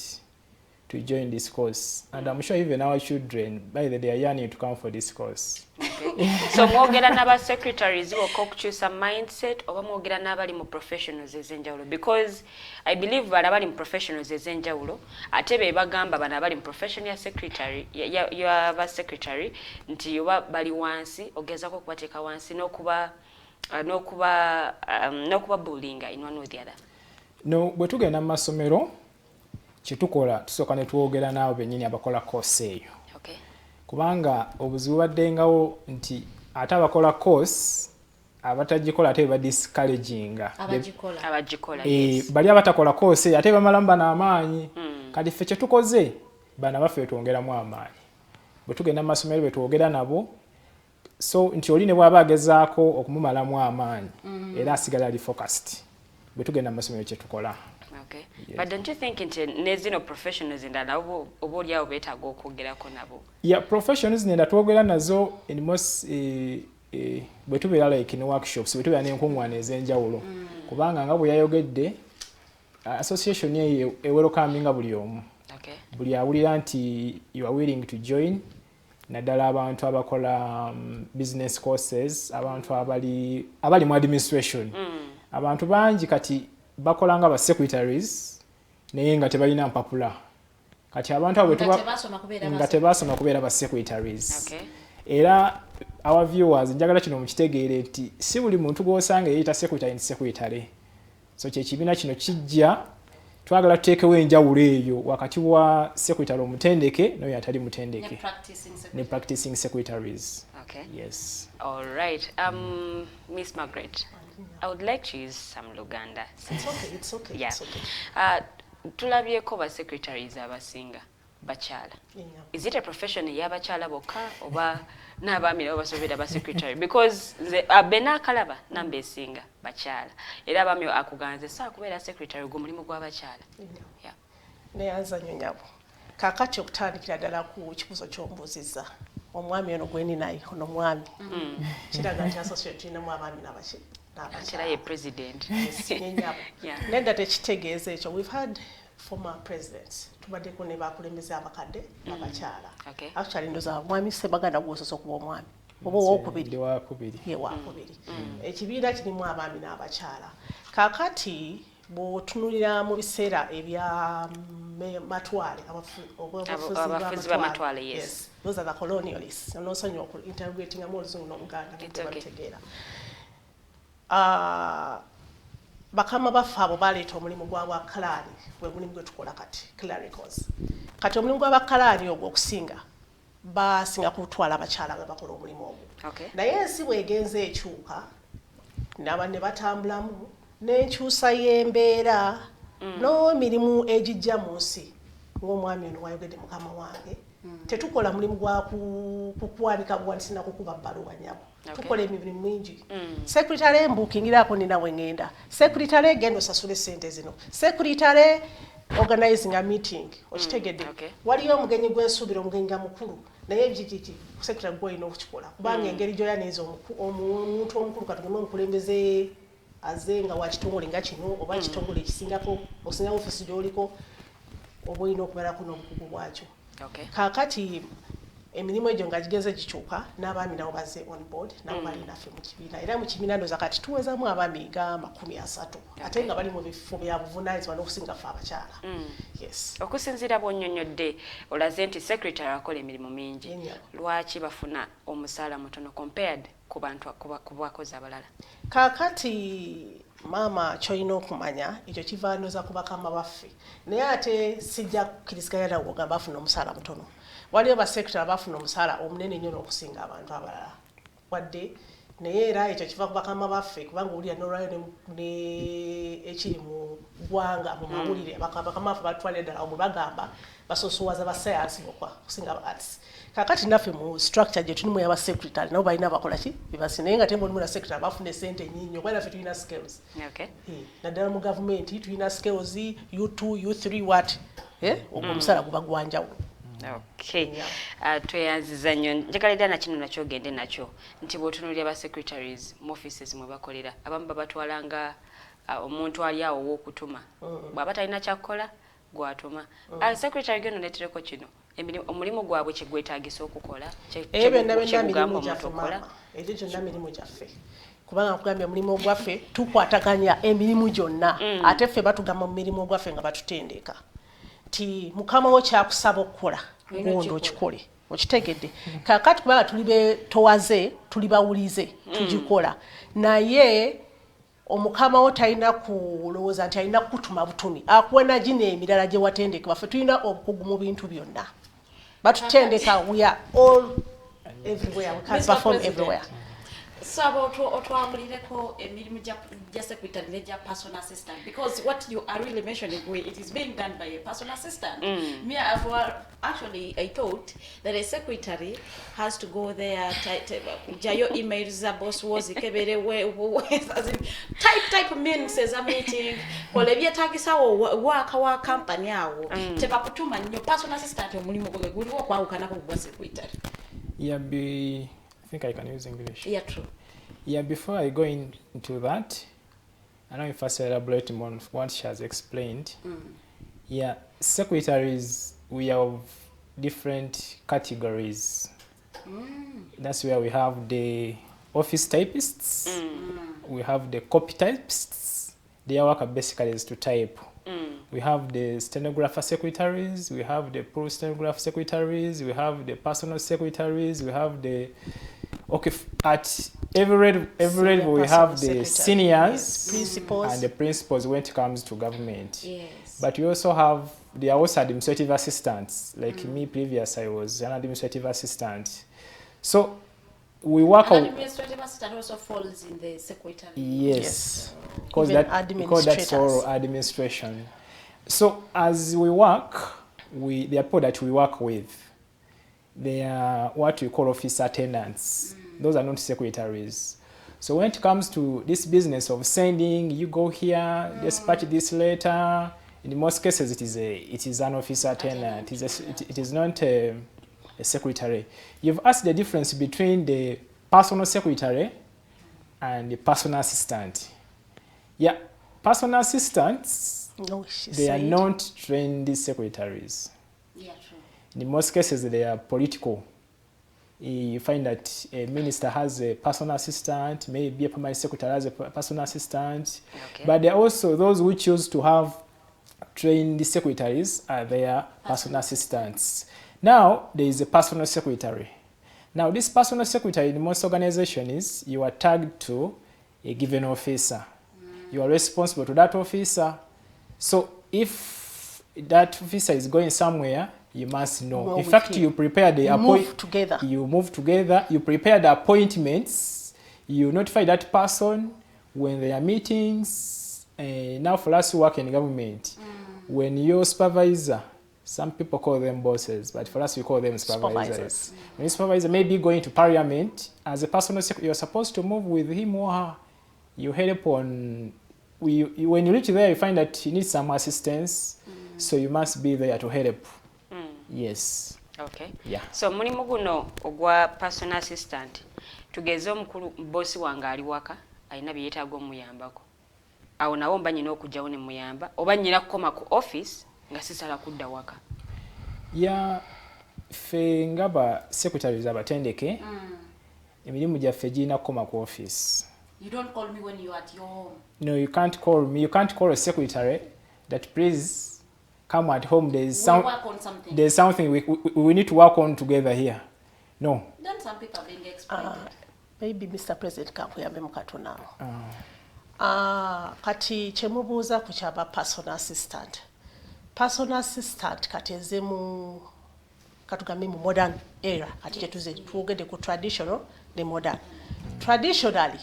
[SPEAKER 15] to join this course. And I'm sure even our children, by the day, are yearning to come for this course.
[SPEAKER 13] Okay. So mwogera n'aba secretaries okukyusa mindset oba mwogera n'abali mu professionals ez'enjawulo, because I believe bano abali mu professionals ez'enjawulo ate be bagamba bano abali mu profession ya secretary ya secretary nti yoba bali wansi ogezako okubateeka wansi n'okuba bullying in one or the other.
[SPEAKER 15] No, bwe tugenda mu masomero kyetukola tusooka ne twogera n'abo bennyini abakola course eyo.
[SPEAKER 13] Okay.
[SPEAKER 15] Kubanga obuzibu baddengawo nti ate abakola course abatagikola ate ba discouraginga.
[SPEAKER 13] Abagikola.
[SPEAKER 15] Bali abatakola course ate bamalamu bano amaanyi. Kati ffe kyetukoze bano baffe twongeramu amaanyi. Bwe tugenda mu masomero bwe twogera nabo, so nti oli ne bw'aba agezaako okumumalamu amaanyi era asigala ali focused. Bwe tugenda mu masomero kyetukola.
[SPEAKER 13] Okay. Yes. But don't you think nezino professionals ndala oboli awo betaaga okwogerako nabo?
[SPEAKER 15] Yeah, professionals nenda twogera nazo in most bwe tubeera like in workshops, bwe tubeera n'enkuŋŋaana ez'enjawulo. Kubanga nga bwe yayogedde association eyo welcominga buli omu.
[SPEAKER 13] Okay.
[SPEAKER 15] Buli awulira nti you are willing to join. Naddala abantu abakola business courses, abantu abali mu administration. Abantu bangi kati bakola nga ba secretaries naye nga tebalina mpapula. Kati abantu abo nga tebasoma kubeera ba secretaries.
[SPEAKER 13] Okay.
[SPEAKER 15] Era our viewers njagala kino mukitegeere nti si buli muntu gw'osanga yeyita secretary nti secretary. So kyekibiina kino kijja twagala tuteekewo enjawulo eyo wakati wa secretary omutendeke n'oyo atali mutendeke. Ne practicing secretaries.
[SPEAKER 13] Okay.
[SPEAKER 15] Yes.
[SPEAKER 13] All right. Miss Margaret, I would like to use some Luganda.
[SPEAKER 14] It's okay.
[SPEAKER 13] Yeah.
[SPEAKER 14] It's okay.
[SPEAKER 13] Tulabyeko ba secretaries abasinga bakyala. Is it a profession y'abakyala bokka oba n'abaami nabo basoberera ba secretary? Because bena kalaba namba esinga bakyala. Era abaami akuganze saa kubeera secretary gwo mulimu gw'abakyala. Yeah.
[SPEAKER 14] Neyanza nyonyabo. Kakati okutandikira ddala ku kibuzo ky'ombuuzizza. Omwami ono gwe ninaye ono mwami. Kiraga nti associate tulinamu abaami n'abakyala.
[SPEAKER 13] Akira ye president.
[SPEAKER 14] Nedda tekitegeeza ekyo. We've had former presidents. Tubaddeko ne bakulembeze abakadde abakyala. Actually ndoza mwami Sebaganda gwososa okuba omwami. Oba owokubiri. Ye wakubiri. Ekibiina kirimu abaami n'abakyala. Kaakati bw'otunulira mu biseera ebya matwale
[SPEAKER 13] abafuzi b'amatwale.
[SPEAKER 14] Yes. Those are the colonialists. Onosonyiwa interrogating Oluzungu n'Oluganda tebategeera. Bakama baffe abo baleeta omulimu gw'abakalaani gwe mulimu gwe tukola kati clericals. Kati omulimu gw'abakalaani ogwo okusinga basinga kutwala abakyala nga bakola omulimu ogwo. Naye ensi bw'egenze ekyuka n'abanne batambulamu n'enkyusa y'embeera n'emirimu egijja mu nsi ng'omwami ono wayogedde mukama wange tetukola mulimu gwa kukwanika bwansi na kukuba bbaluwa nyabo. Tukola emirimu mingi. Secretary mbuukingiraako nina we ngenda. Secretary genda osasule ssente zino. Secretary organizing a meeting. Okitegedde. Waliyo omugenyi gw'ensuubira omugenyi nga mukulu naye ebigiki secretary gw'olina okukikola. Kubanga engeri gy'oyaniza omuntu omukulu katugemu omukulembeze aze nga wa kitongole nga kino oba ekitongole ekisingako osinga ofisi gy'oliko oba olina okubeerako n'obukugu bwakyo. Kaakati emirimu egyo nga gigenze gikyuka n'abaami nabo bazze on board nabo bali naffe mu kibiina era mu kibiina ndoza kati tuwezamu abaami ga 30 ate nga bali mu bifo bya buvunaanyizibwa n'okusinga ffe abakyala. Yes.
[SPEAKER 13] Okusinziira bw'onnyonnyodde olaze nti secretary akola emirimu mingi, lwaki bafuna omusaala mutono compared ku bantu ku bakozi abalala?
[SPEAKER 14] Kaakati maama kyolina okumanya ekyo kivaanoza ku bakama baffe naye ate sijja kukkiriziganya nawe ogamba bafuna omusaala mutono. Waliwo basekitale abafuna omusaala omunene nnyo n'okusinga abantu abalala wadde naye era ekyo kiva ku bakama baffe kubanga owulira n'olwayo ekiri mu ggwanga mu mawulire bakama baffe batwalira ddala omwe bagamba basosowaza basayansi okusinga aba arts. Kakati naffe mu structure gye tulimu y'abasekitale nabo balina bakola ki bibasi naye nga temba olimu na sekitale bafuna esente nnyingi kuba naffe tulina skills. Naddala mu gavumenti tulina skills U2 U3 what ogwo omusaala guba gwanjawulo.
[SPEAKER 13] Okay. Tweyanziza nnyo njagalira na kino nakyo ogende nakyo nti bw'otunuulira ba secretaries mu offices mwe bakolera abamu babatwalanga omuntu ali awo w'okutuma bw'aba talina kyakukola gw'atuma. Secretary gyo noleetereko kino omulimu gwabwe kye gwetaagisa okukola
[SPEAKER 14] ebyo byonna mirimu gyaffe maama ebyo gyonna mirimu gyaffe kubanga nkugambye omulimu gwaffe tukwataganya emirimu gyonna ate ffe batugamba mu mirimu gwaffe nga batutendeka nti mukama wo kyakusaba okukola ngondo okikole okitegedde. Kakati kubanga tuli betowaze tuli bawulize tugikola naye omukama wo talina kulowooza nti alina kukutuma butumi akuwena gino emirala gye watendekebwa ffe tulina obukugu mu bintu byonna batutendeka we are all everywhere we can perform everywhere.
[SPEAKER 12] So about otwambulireko emirimu gya secretary ne gya personal assistant because what you are really mentioning it is being done by a personal assistant. Actually I thought that a secretary has to go there jayo emails za boss was kebere as in type means as a meeting kola byetagisa waka wa company awo teba kutuma nyo personal assistant omulimu gwe guliwo kwawukana ko gwa secretary.
[SPEAKER 15] I think I can use English.
[SPEAKER 12] Yeah, true.
[SPEAKER 15] Yeah, before I go into that, I know if I elaborate on what she has explained. Yeah, secretaries, we have different categories. That's where we have the office typists, we have the copy typists, their work basically is to type. We have the stenographer secretaries, we have the pro stenographer secretaries, we have the personal secretaries, we have the at every level we have the seniors and the principals when it comes to government.
[SPEAKER 12] Yes.
[SPEAKER 15] But we also have there are also administrative assistants. Like me previous I was an administrative assistant. So we work
[SPEAKER 12] out. Administrative assistant also falls in the secretary.
[SPEAKER 15] Yes. Because that's for administration. So as we work, the people that we work with, they are what we call office attendants. Those are not secretaries. So when it comes to this business of sending, you go here, dispatch this letter, in most cases it is an office attendant. It is not a secretary. You've asked the difference between the personal secretary and the personal assistant. Yeah, personal assistants, they are not trained secretaries.
[SPEAKER 12] Yeah, true.
[SPEAKER 15] In most cases, they are political. You find that a minister has a personal assistant, maybe a permanent secretary has a personal assistant. Okay. But there are also those who choose to have trained secretaries are their personal assistants. Now, there is a personal secretary. Now, this personal secretary in most organizations, you are tagged to a given officer. You are responsible to that officer. So if that officer is going somewhere, you must know. In fact, you prepare the appointment. You move together. You prepare the appointments. You notify that person when there are meetings. Now, for us who work in government, when your supervisor, some people call them bosses, but for us we call them supervisors. When your supervisor may be going to parliament, as a personal secretary, you're supposed to move with him or her. You help on. When you reach there, you find that you need some assistance, so you must be there to help. Yes.
[SPEAKER 13] Okay.
[SPEAKER 15] Yeah.
[SPEAKER 13] So mulimu guno ogwa personal assistant tugeze omukulu bosi wange ali waka alina byetaago omuyambako. Awo nawo mba nyina okujjawo ne muyamba oba nyina kukoma ku office nga sisala kudda waka.
[SPEAKER 15] Yeah. Fe ngaba secretaries abatendeke. Emirimu gyaffe girina kukoma ku office.
[SPEAKER 12] You don't call me when you're at your home.
[SPEAKER 15] No, you can't call me. You can't call a secretary that please come at home. There's
[SPEAKER 12] work on something.
[SPEAKER 15] There's something we need to work on together here. No.
[SPEAKER 12] Then some people are being exploited.
[SPEAKER 14] Maybe Mr. President kakuyambe mukatonawo. Kati kyemubuuza ku kyaba personal assistant. Personal assistant kati ezemu katugambe mu modern era kati kyetuze twogedde ku traditional ne modern. Traditionally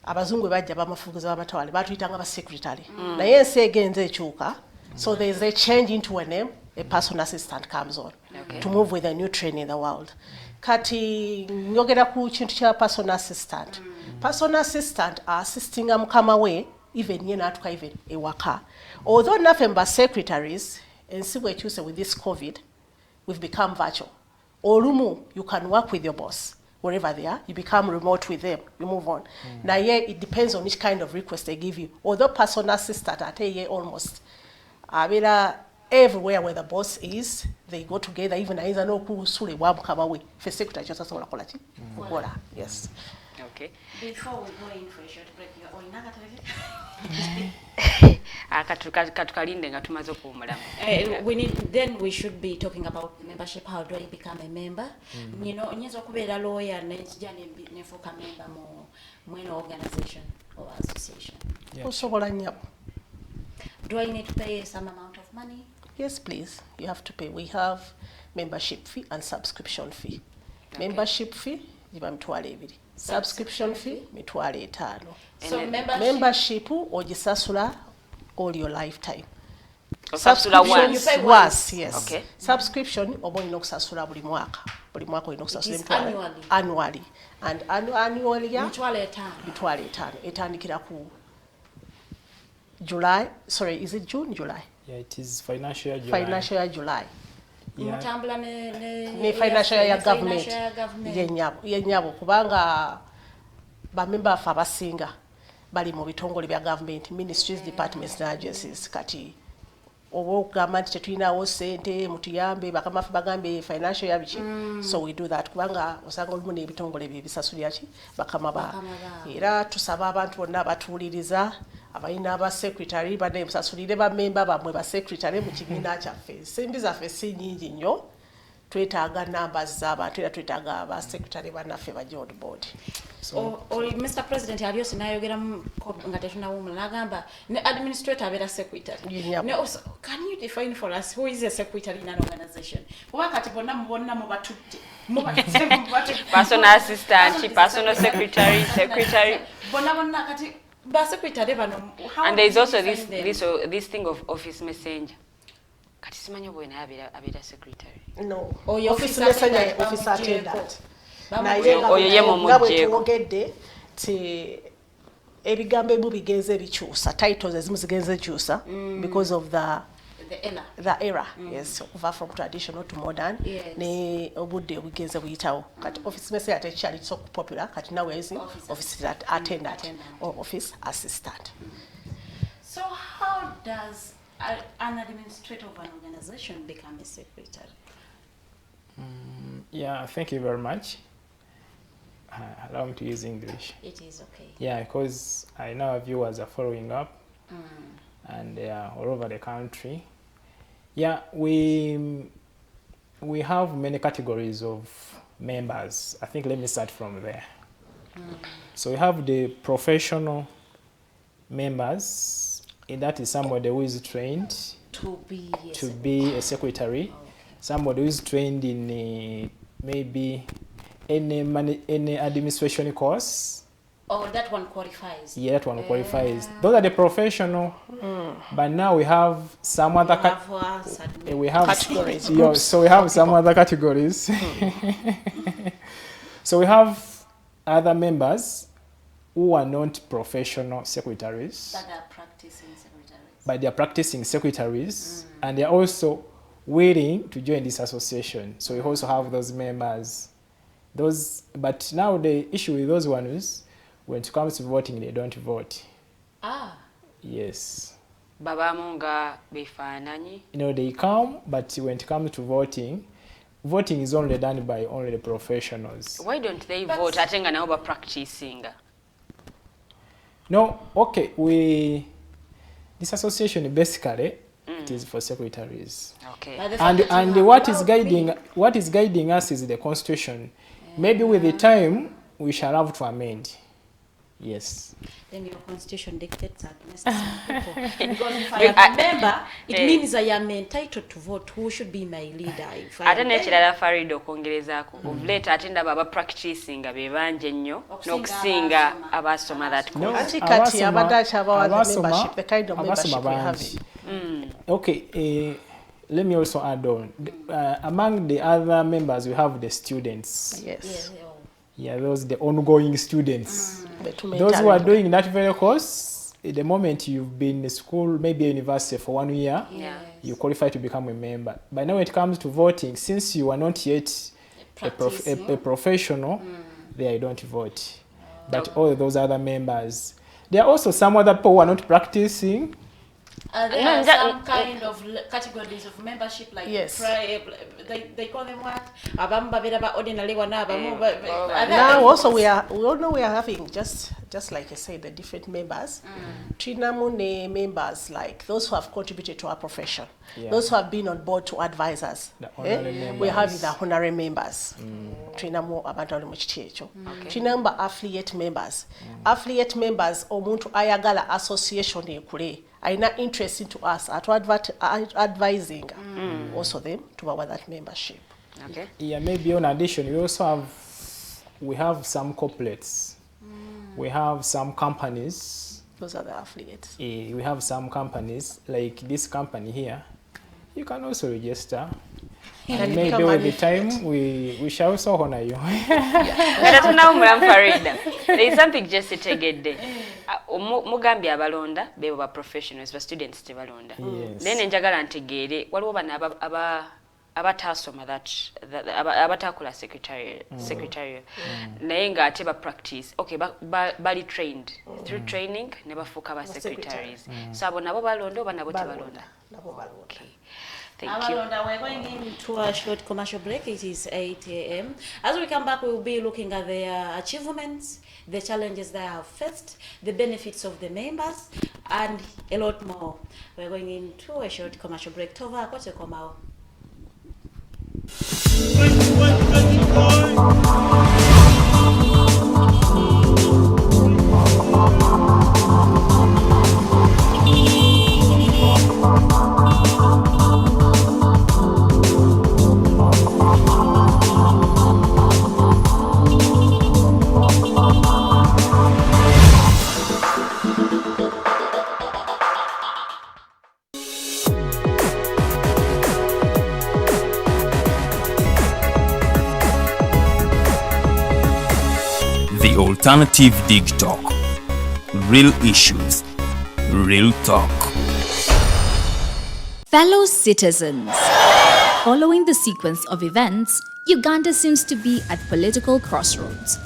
[SPEAKER 14] abazungu bajja bamafuguza babatawale batuyitanga ba secretary. Naye ensi egenze ekyuka, so there is a change into a name, a personal assistant comes on to move with a new trend in the world. Kati nyogera ku kintu kya personal assistant. Personal assistant assisting mukama we even ye natuka even ewaka. Although naffe mba secretaries ensi bwekyuse with this COVID, we've become virtual. Olumu you can work with your boss wherever they are, you become remote with them, you move on. Now yeah, it depends on which kind of request they give you. Although personal assistant ate almost everywhere where the boss is, they go together. Even aiza no kusule wamukama we for secretary just asobola kola ki kola. Yes.
[SPEAKER 12] Okay. Before we go in for a short break, you're on
[SPEAKER 13] katukalinde nga tumaze okuwumulamu.
[SPEAKER 12] We should be talking about membership. How do I become a member? You know, nyinza okubeera lawyer n'ekijja nefuuka member mu an organization or association.
[SPEAKER 14] Osobola nnyo.
[SPEAKER 12] Do I need to pay some amount of money?
[SPEAKER 14] Yes, please. You have to pay. We have membership fee and subscription fee. Membership fee jiba mitwalo ebiri. Subscription fee mitwalo etaano.
[SPEAKER 12] So
[SPEAKER 14] membership ogisasula all your lifetime.
[SPEAKER 13] Subscription
[SPEAKER 14] you pay once, yes.
[SPEAKER 13] Okay.
[SPEAKER 14] Subscription oba olina okusasula buli mwaka. Buli mwaka olina okusasula emitwalo annually. And annually ya
[SPEAKER 12] mitwalo etaano.
[SPEAKER 14] Etandikira ku July. Sorry, is it June, July?
[SPEAKER 15] Yeah, it is financial year July.
[SPEAKER 14] Financial year July.
[SPEAKER 12] Mutambula
[SPEAKER 14] ne financial year government. Yenyabo kubanga ba member fa basinga bali mu bitongole bya government, ministries, departments and agencies. Kati obo government tetulinawo sente mutuyambe bakamafu bagambe financial year bichi. So we do that kubanga osanga olumu ne bitongole bisasulya ki bakama ba. Era tusaba abantu bonna batuuliriza abalina aba secretary bane musasulire ba member bamwe ba secretary mu kibiina kyaffe. Sembi zaffe si nnyingi nnyo. Twetaaga numbers z'abantu era twetaaga aba secretary bannaffe bajja on board.
[SPEAKER 12] So, Mr. President, have you seen nga tetunawumula n'agamba ne administrator abeera secretary. Also, can you define for us who is a secretary in an organization? Kuba kati bonna mubatudde.
[SPEAKER 13] Personal assistant, personal secretary.
[SPEAKER 12] Bonna kati ba secretary bano.
[SPEAKER 13] And there is also this thing of office messenger. Kati simanyi bwe naye abeera secretary.
[SPEAKER 14] No.
[SPEAKER 12] Office
[SPEAKER 14] messenger, office attendant.
[SPEAKER 13] Oyo ye mumujjeeko.
[SPEAKER 14] Twogedde ti ebigambo ebimu bigenze bikyusa, titles ezimu zigenze kyusa because of the era. Yes, over from traditional to modern. Ne obudde obugenze buyitawo. Kati office messenger tekyali so popular. Kati now is office attendant or office assistant.
[SPEAKER 12] So how does an administrator of an organization become a secretary?
[SPEAKER 15] Yeah, thank you very much. Allow me to use English.
[SPEAKER 12] It is okay.
[SPEAKER 15] Yeah, because I know our viewers are following up and they are all over the country. Yeah, we have many categories of members. I think let me start from there. So we have the professional members, and that is somebody who is trained
[SPEAKER 12] to
[SPEAKER 15] be a secretary. Somebody who is trained in maybe any administration course.
[SPEAKER 12] Oh, that one qualifies.
[SPEAKER 15] Yeah, that one qualifies. Those are the professional. But now we have some other
[SPEAKER 14] categories.
[SPEAKER 15] Yeah, so we have some other categories. So we have other members who are not professional secretaries.
[SPEAKER 12] But are practicing secretaries.
[SPEAKER 15] But they are practicing secretaries, and they are also willing to join this association. So we also have those members. But now the issue with those ones, when it comes to voting, they don't vote.
[SPEAKER 12] Ah.
[SPEAKER 15] Yes.
[SPEAKER 13] Babamunga befananyi.
[SPEAKER 15] They come, but when it comes to voting is only done by only the professionals.
[SPEAKER 13] Why don't they vote? Atenga na oba practicing.
[SPEAKER 15] No, okay, this association basically it is for secretaries.
[SPEAKER 13] Okay.
[SPEAKER 15] And what is guiding us is the constitution. Maybe with the time we shall have to amend. Yes.
[SPEAKER 12] Then your constitution dictates that. Because if I am a member, it means I am entitled to vote who should be my leader.
[SPEAKER 13] Ate nekirala Farid okwongerezaako ovuleta atenda baba practicing bebanje nnyo n'okusinga abasoma that course.
[SPEAKER 14] Ati kati abadacha abawaza membership, the kind of membership we have.
[SPEAKER 15] Okay, let me also add on. Among the other members, we have the students.
[SPEAKER 14] Yes.
[SPEAKER 15] Yeah, those the ongoing students. Those who are doing that very course, the moment you've been in school, maybe a university for 1 year, you qualify to become a member. But now when it comes to voting, since you are not yet a professional, they don't vote. But all those other members, there are also some other people who are not practicing.
[SPEAKER 12] There are some kind of categories of membership, like they call them what?
[SPEAKER 14] Now also we are having just like I said, the different members. Trinamune members, like those who have contributed to our profession, those who have been on board to advise us. We have the honorary members. Trinamu abantali muchitecho. Trinamba affiliate members. Affiliate members omuntu ayagala association ekule. Aina interest into us at advising also them to our that membership.
[SPEAKER 15] Okay. Yeah, maybe on addition, we have some corporates. We have some companies.
[SPEAKER 14] Those are the affiliates.
[SPEAKER 15] We have some companies like this company here. You can also register. And maybe with the time we shall also honor you.
[SPEAKER 13] There is something just to take it there. Mugambi abalonda bebo ba professionals ba students te balonda. Then njagala ntegeere waliwo bana abatasoma that abatakula secretarial naye nga ate ba practice bali trained through training ne bafuuka ba secretaries. So abo nabo balonda oba nabo tebalonda. Okay. Thank you.
[SPEAKER 12] We're going into a short commercial break. It is 8 a.m. As we come back, we will be looking at their achievements, the challenges they have faced, the benefits of the members, and a lot more. We're going into a short commercial break. Tova, what's your komao?
[SPEAKER 1] Alternative Dig Talk. Real issues, real talk.
[SPEAKER 2] Fellow citizens, following the sequence of events, Uganda seems to be at political crossroads.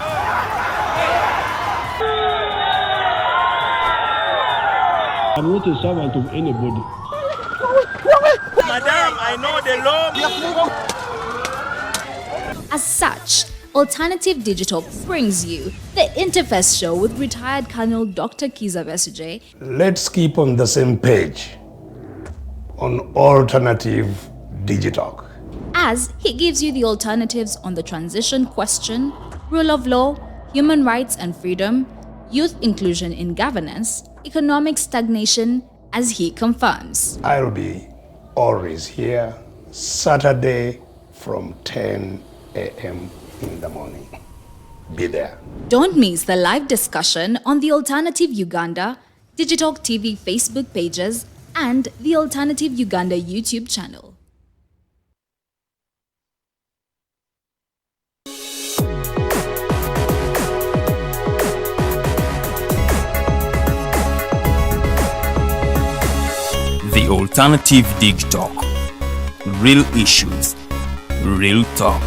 [SPEAKER 3] I'm not a servant of anybody.
[SPEAKER 7] Madam, I know the law.
[SPEAKER 2] As such, Alternative Digital brings you the Interface Show with retired Colonel Dr. Kiza Besuje.
[SPEAKER 5] Let's keep on the same page on Alternative Digital,
[SPEAKER 2] as he gives you the alternatives on the transition question, rule of law, human rights and freedom, youth inclusion in governance, economic stagnation, as he confirms.
[SPEAKER 5] I'll be always here Saturday from 10 a.m. in the morning. Be there.
[SPEAKER 2] Don't miss the live discussion on the Alternative Uganda, Digital TV Facebook pages, and the Alternative Uganda YouTube channel.
[SPEAKER 1] The Alternative Dig Talk. Real issues, real talk.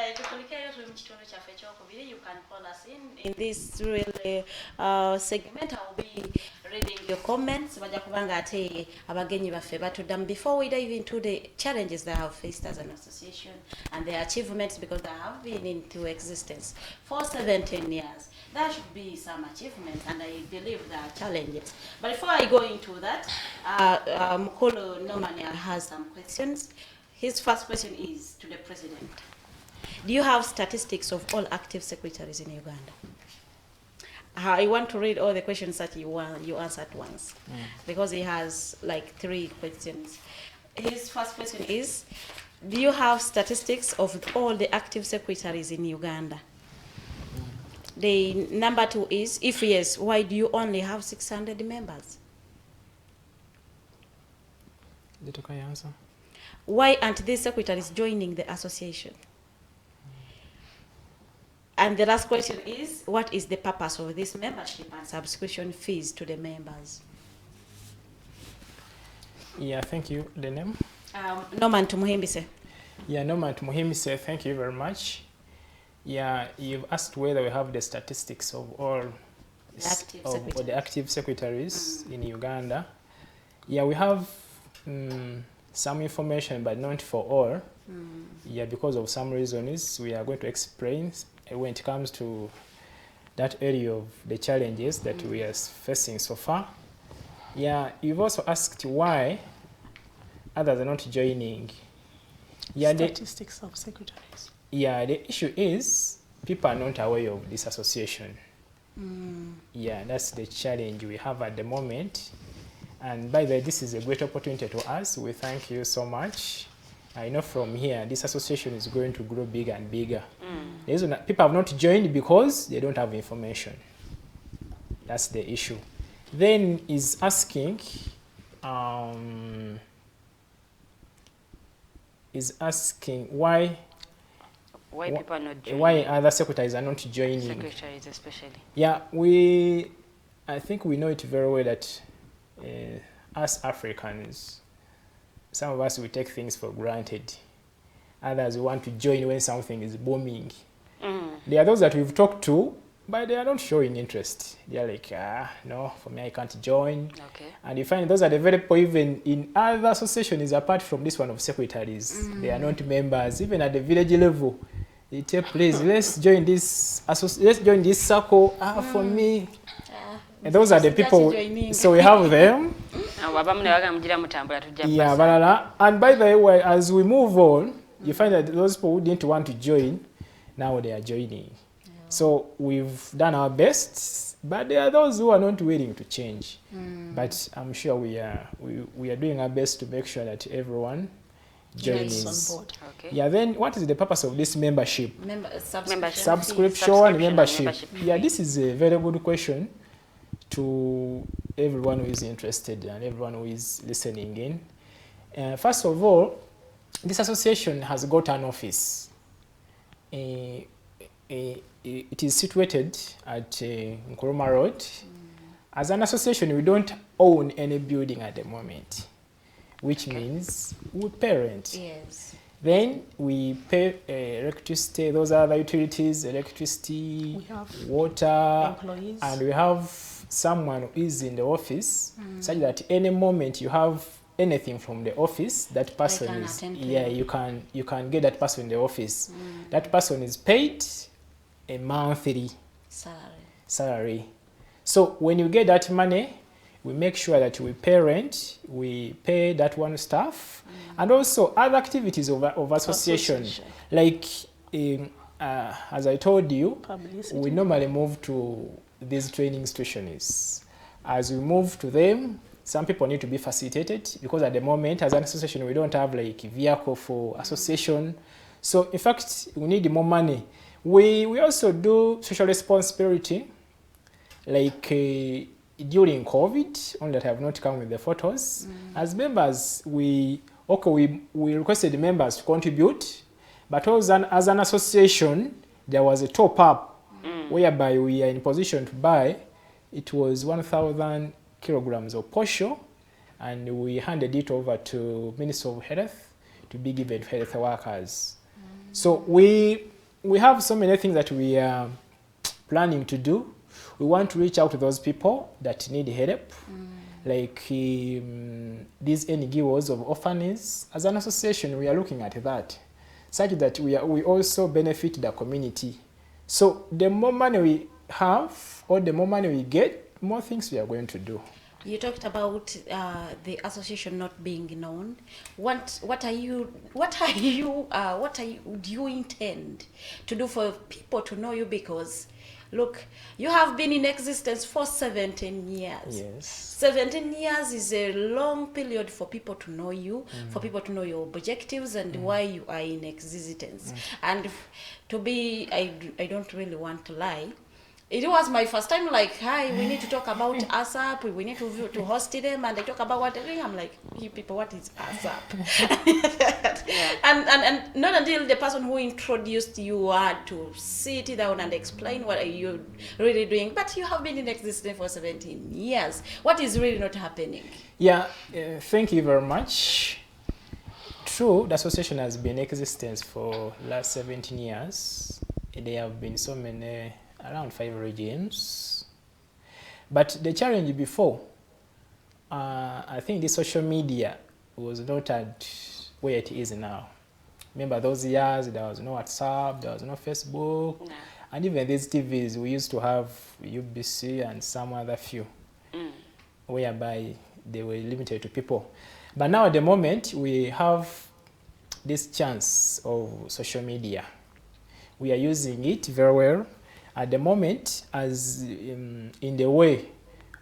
[SPEAKER 12] You can call us in this really segment. I'll be reading your comments. Before we dive into the challenges that I have faced as an association and the achievements, because I have been into existence for 17 years, there should be some achievements, and I believe there are challenges. But before I go into that, Mukolo Nomani has some questions. His first question is to the President. Do you have statistics of all active secretaries in Uganda? I want to read all the questions that you answered once, because he has like 3 questions. His first question is, do you have statistics of all the active secretaries in Uganda? The number 2 is, if yes, why do you only have 600 members?
[SPEAKER 15] Did I answer?
[SPEAKER 12] Why aren't these secretaries joining the association? And the last question is, what is the purpose of this membership and subscription fees to the members?
[SPEAKER 15] Yeah, thank you. The name?
[SPEAKER 12] Norman Tumuhimbise.
[SPEAKER 15] Yeah, Norman Tumuhimbise, thank you very much. Yeah, you've asked whether we have the statistics of all the active secretaries in Uganda. Yeah, we have some information, but not for all. Yeah, because of some reasons we are going to explain when it comes to that area of the challenges that we are facing so far. Yeah, you've also asked why others are not joining. Yeah,
[SPEAKER 14] statistics of secretaries.
[SPEAKER 15] Yeah, the issue is people are not aware of this association. Yeah, that's the challenge we have at the moment. And by the way, this is a great opportunity to us. We thank you so much. I know from here, this association is going to grow bigger and bigger. The reason that people have not joined because they don't have information. That's the issue. Then is asking, why
[SPEAKER 13] people are not joining.
[SPEAKER 15] Why other secretaries are not joining.
[SPEAKER 13] Secretaries especially.
[SPEAKER 15] Yeah, I think we know it very well that us Africans, some of us will take things for granted. Others want to join when something is booming. There are those that we've talked to, but they are not showing interest. They are like, no, for me I can't join.
[SPEAKER 13] Okay.
[SPEAKER 15] And you find those are the very people even in other associations apart from this one of secretaries. They are not members, even at the village level. They tell, please, let's join this circle. For me. And those are the people, so we have them. Yeah, and by the way, as we move on, you find that those people who didn't want to join, now they are joining. So we've done our best, but there are those who are not willing to change. But I'm sure we are doing our best to make sure that everyone joins.
[SPEAKER 12] On board.
[SPEAKER 13] Okay.
[SPEAKER 15] Yeah, then what is the purpose of this membership?
[SPEAKER 12] Subscription
[SPEAKER 15] membership. Yeah, this is a very good question to everyone who is interested and everyone who is listening in. First of all, this association has got an office. It is situated at Nkuruma Road. As an association, we don't own any building at the moment, which means we parent.
[SPEAKER 12] Yes.
[SPEAKER 15] Then we pay electricity, those are the utilities, electricity,
[SPEAKER 14] We have
[SPEAKER 15] water,
[SPEAKER 14] employees.
[SPEAKER 15] and we have someone who is in the office, such that any moment you have anything from the office, that person is, you can get that person in the office. That person is paid a monthly salary. So when you get that money, we make sure that we pay rent, we pay that one staff, and also other activities of association. Like, as I told you, publicity. We normally move to these training stations. As we move to them, some people need to be facilitated because at the moment, as an association, we don't have like a vehicle for association. So in fact, we need more money. We also do social responsibility, like during COVID, only that I have not come with the photos. As members, we requested the members to contribute, but also as an association, there was a top-up whereby we are in position to buy. It was 1,000 kilograms of posho, and we handed it over to Minister of Health to be given to health workers. So we have so many things that we are planning to do. We want to reach out to those people that need help, like these NGOs of orphanages. As an association, we are looking at that, such that we also benefit the community. So the more money we have, or the more money we get, more things we are going to do.
[SPEAKER 12] You talked about the association not being known. What do you intend to do for people to know you? Because look, you have been in existence for 17 years.
[SPEAKER 15] Yes.
[SPEAKER 12] 17 years is a long period for people to know you, for people to know your objectives and why you are in existence. And to be, I don't really want to lie. It was my first time, like, hi, we need to talk about ASAP, we need to host them, and they talk about what they're doing. I'm like, you people, what is ASAP? And not until the person who introduced you had to sit down and explain what you're really doing. But you have been in existence for 17 years. What is really not happening?
[SPEAKER 15] Yeah, thank you very much. True, the association has been in existence for the last 17 years. There have been so many, around 5 regimes. But the challenge before, I think the social media was not at where it is now. Remember those years, there was no WhatsApp, there was no Facebook, and even these TVs, we used to have UBC and some other few, whereby they were limited to people. But now at the moment, we have this chance of social media. We are using it very well at the moment as in the way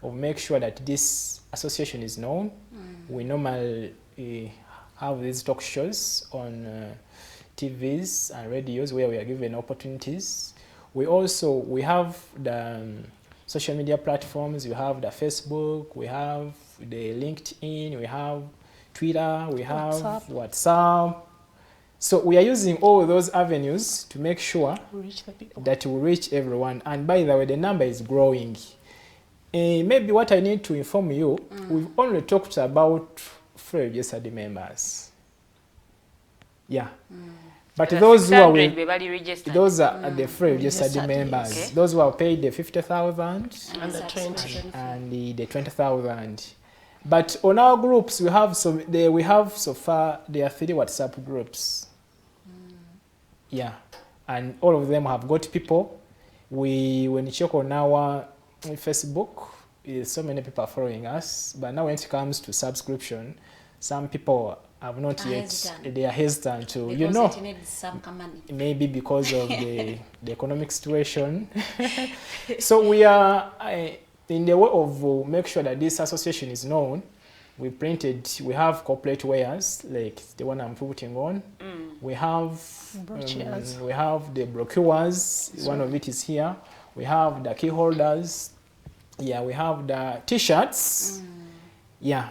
[SPEAKER 15] of make sure that this association is known. We normally have these talk shows on TVs and radios where we are given opportunities. We have the social media platforms. We have the Facebook, we have the LinkedIn, we have Twitter, we have WhatsApp. So we are using all those avenues to make sure that we reach everyone. And by the way, the number is growing. Maybe what I need to inform you, we've only talked about free registered members. Yeah. But those who are those are the free registered members. Okay. Those who are paid the 50,000
[SPEAKER 14] and the 20
[SPEAKER 15] and the 20,000. But on our groups, we have so far there are 3 WhatsApp groups. Yeah, and all of them have got people. When you check on our Facebook, so many people are following us. But now when it comes to subscription, some people have not yet. They are hesitant to,
[SPEAKER 12] because it needs some money.
[SPEAKER 15] Maybe because of the economic situation. So we are in the way of make sure that this association is known. We have corporate wares like the one I'm putting on. We have we have the brochures. One of it is here. We have the key holders. Yeah, we have the T-shirts. Yeah,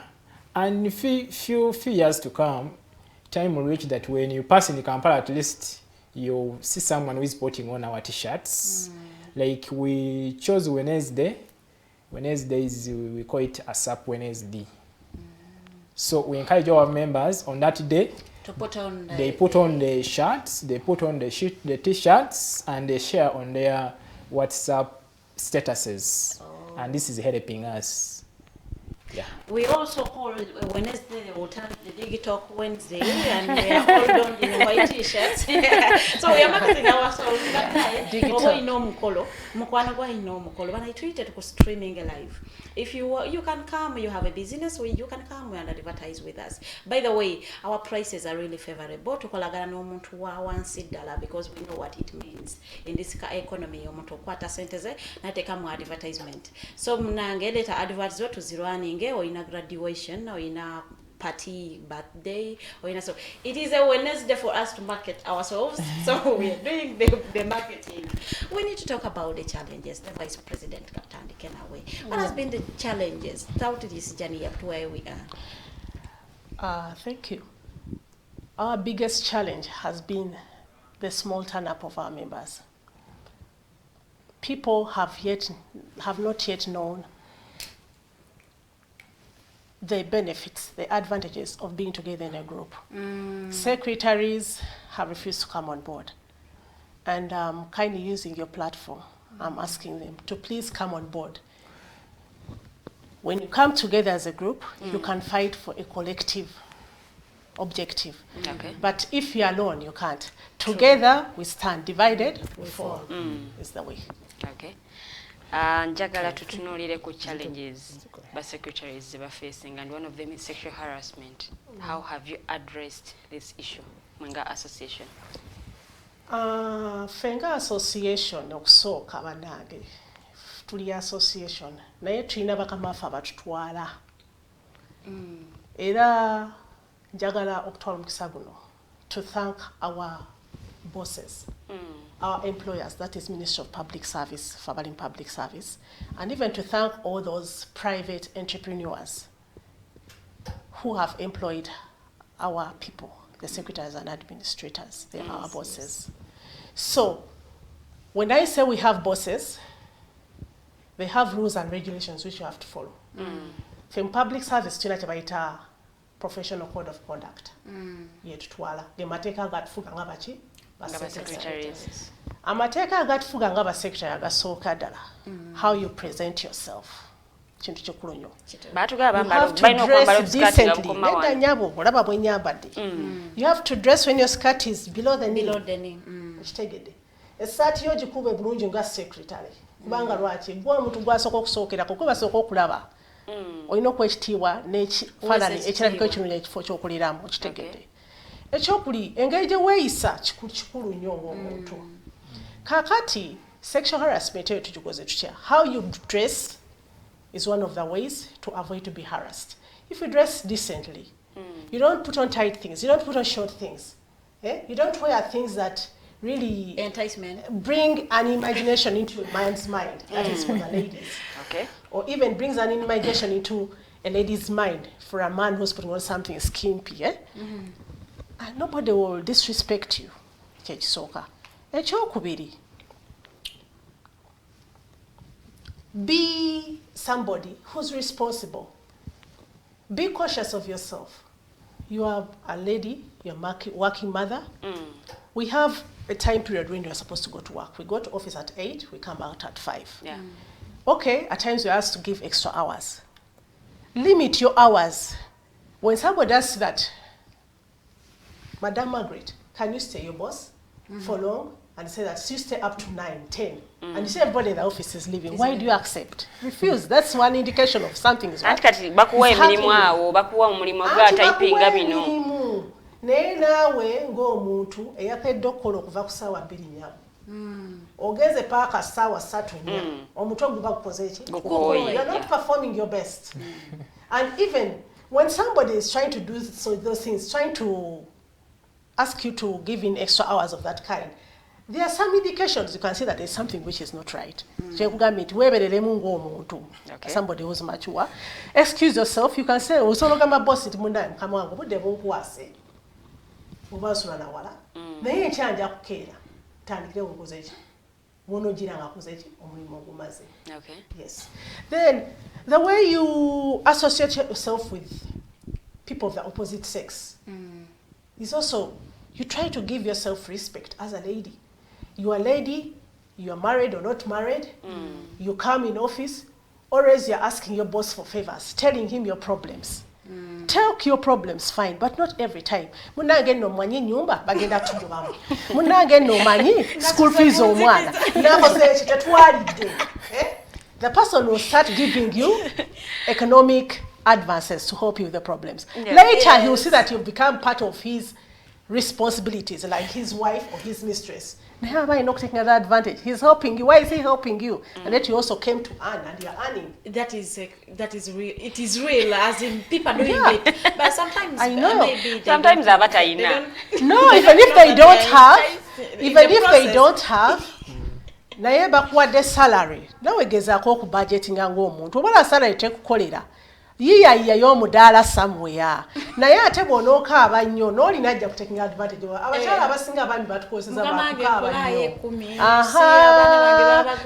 [SPEAKER 15] and few years to come, time will reach that when you pass in the Kampala, at least you'll see someone who is putting on our T-shirts. Like we chose Wednesday. Wednesdays we call it ASAP Wednesday. So we encourage our members on that day
[SPEAKER 12] to put on
[SPEAKER 15] they put on the shirts, they put on the T-shirts, and they share on their WhatsApp statuses. And this is helping us. Yeah.
[SPEAKER 12] We also hold Wednesday, the Digital Wednesday, and we are all done in white T-shirts. So we are marketing ourselves. Digital. When I tweeted for streaming live. If you can come, you have a business, you can come and advertise with us. By the way, our prices are really favorable. Tukolagana n'omuntu wa wansi ddala because we know what it means in this economy. Omuntu okwata sente ze nateka mu advertisement. So mnange leta adverts zo tuzirwaninge oyina graduation oyina party, birthday, so it is a Wednesday for us to market ourselves. So we are doing the marketing. We need to talk about the challenges. The Vice President Kaptandi Kenawe. What has been the challenges throughout this journey up to where we are?
[SPEAKER 14] Thank you. Our biggest challenge has been the small turn-up of our members. People have not yet known the benefits, the advantages of being together in a group. Secretaries have refused to come on board. And kindly using your platform, I'm asking them to please come on board. When you come together as a group, you can fight for a collective objective.
[SPEAKER 13] Okay.
[SPEAKER 14] But if you're alone, you can't. Together, we stand. Divided, we fall. Is the way.
[SPEAKER 13] Okay. Njagala tutunuulire ku challenges ba secretaries they are facing, and one of them is sexual harassment. How have you addressed this issue, Mwenga Association?
[SPEAKER 14] Fenga Association okusooka bannange tuli association naye tulina bakamafu abatutwala era njagala okutwala omukisa guno to thank our bosses, our employers, that is Ministry of Public Service, Fabali Public Service, and even to thank all those private entrepreneurs who have employed our people, the secretaries and administrators. They are our bosses. So, when I say we have bosses, they have rules and regulations which you have to follow. From public service, tunachabaita professional code of conduct. Yetutwala. The mateka agatufuga ngabachi
[SPEAKER 13] Secretaries.
[SPEAKER 14] Amateka agatufuga ngaba secretary agasooka ddala. How you present yourself. Kintu kyokulu nnyo. You have to dress when your skirt is below the knee. Kitegedde. Essaati yo gikube bulungi nga secretary. Kubanga lwaki gwa omuntu gwasooka okusookerako kuba basooka okulaba. Olina okwekitiibwa n'ekifaananyi ekirabika ekirungi ekifo ky'okuliramu kitegedde. Ekyokuli engeri gye weeyisa kikulu nnyo ng'omuntu. Kaakati sexual harassment eyo tugikoze tutya? How you dress is one of the ways to avoid to be harassed. If you dress decently, you don't put on tight things, you don't put on short things, you don't wear things that really bring an imagination into a man's mind. That is for the ladies.
[SPEAKER 13] Okay.
[SPEAKER 14] Or even brings an imagination into a lady's mind for a man who's putting on something skimpy. And nobody will disrespect you. Ekyokubiri, be somebody who's responsible. Be cautious of yourself. You are a lady, you're a working mother. We have a time period when you're supposed to go to work. We go to office at 8, we come out at 5.
[SPEAKER 13] Yeah.
[SPEAKER 14] Okay, at times you're asked to give extra hours. Limit your hours. When somebody asks that, Madam Margaret, can you stay your boss for long? And say that you stay up to 9, 10. And you say everybody in the office is leaving. Why do you accept? Refuse. That's one indication of something is right. Naye naawe ng'omuntu eyakedde okukola okuva ku ssaawa 2:00 ogeze paaka ssaawa 3:00 omutwe guba gukoze eki? You're not performing your best. And even when somebody is trying to do those things, trying to ask you to give in extra hours of that kind, there are some indications you can see that there's something which is not right. Somebody who's mature. Excuse yourself. You can say, boss
[SPEAKER 13] Okay.
[SPEAKER 14] Yes. Then the way you associate yourself with people of the opposite sex is also, you try to give yourself respect as a lady. You are a lady, you are married or not married, you come in office, always you're asking your boss for favors, telling him your problems. Tell your problems, fine, but not every time. Munange no manyi nyumba bagenda tujubamu. Munange no manyi school fees omwana. The person will start giving you economic advances to help you with the problems. Later, he will see that you've become part of his responsibilities, like his wife or his mistress. Now, why not taking that advantage? He's helping you. Why is he helping you? And that you also came to earn, and you're earning.
[SPEAKER 12] That is real. It is real, as in people doing it. But sometimes
[SPEAKER 14] I know.
[SPEAKER 12] Maybe
[SPEAKER 13] sometimes
[SPEAKER 14] no, even if they don't have, naye bakuwadde salary. Nawe gezaako okubudgetinga ng'omuntu. Obala salary tekukolera. yiya y'omudaala somewhere naye ate bw'onookaaba nnyo n'olina ajja kutekinga advantage abakyala abasinga abami batukozesa bakukaaba nnyo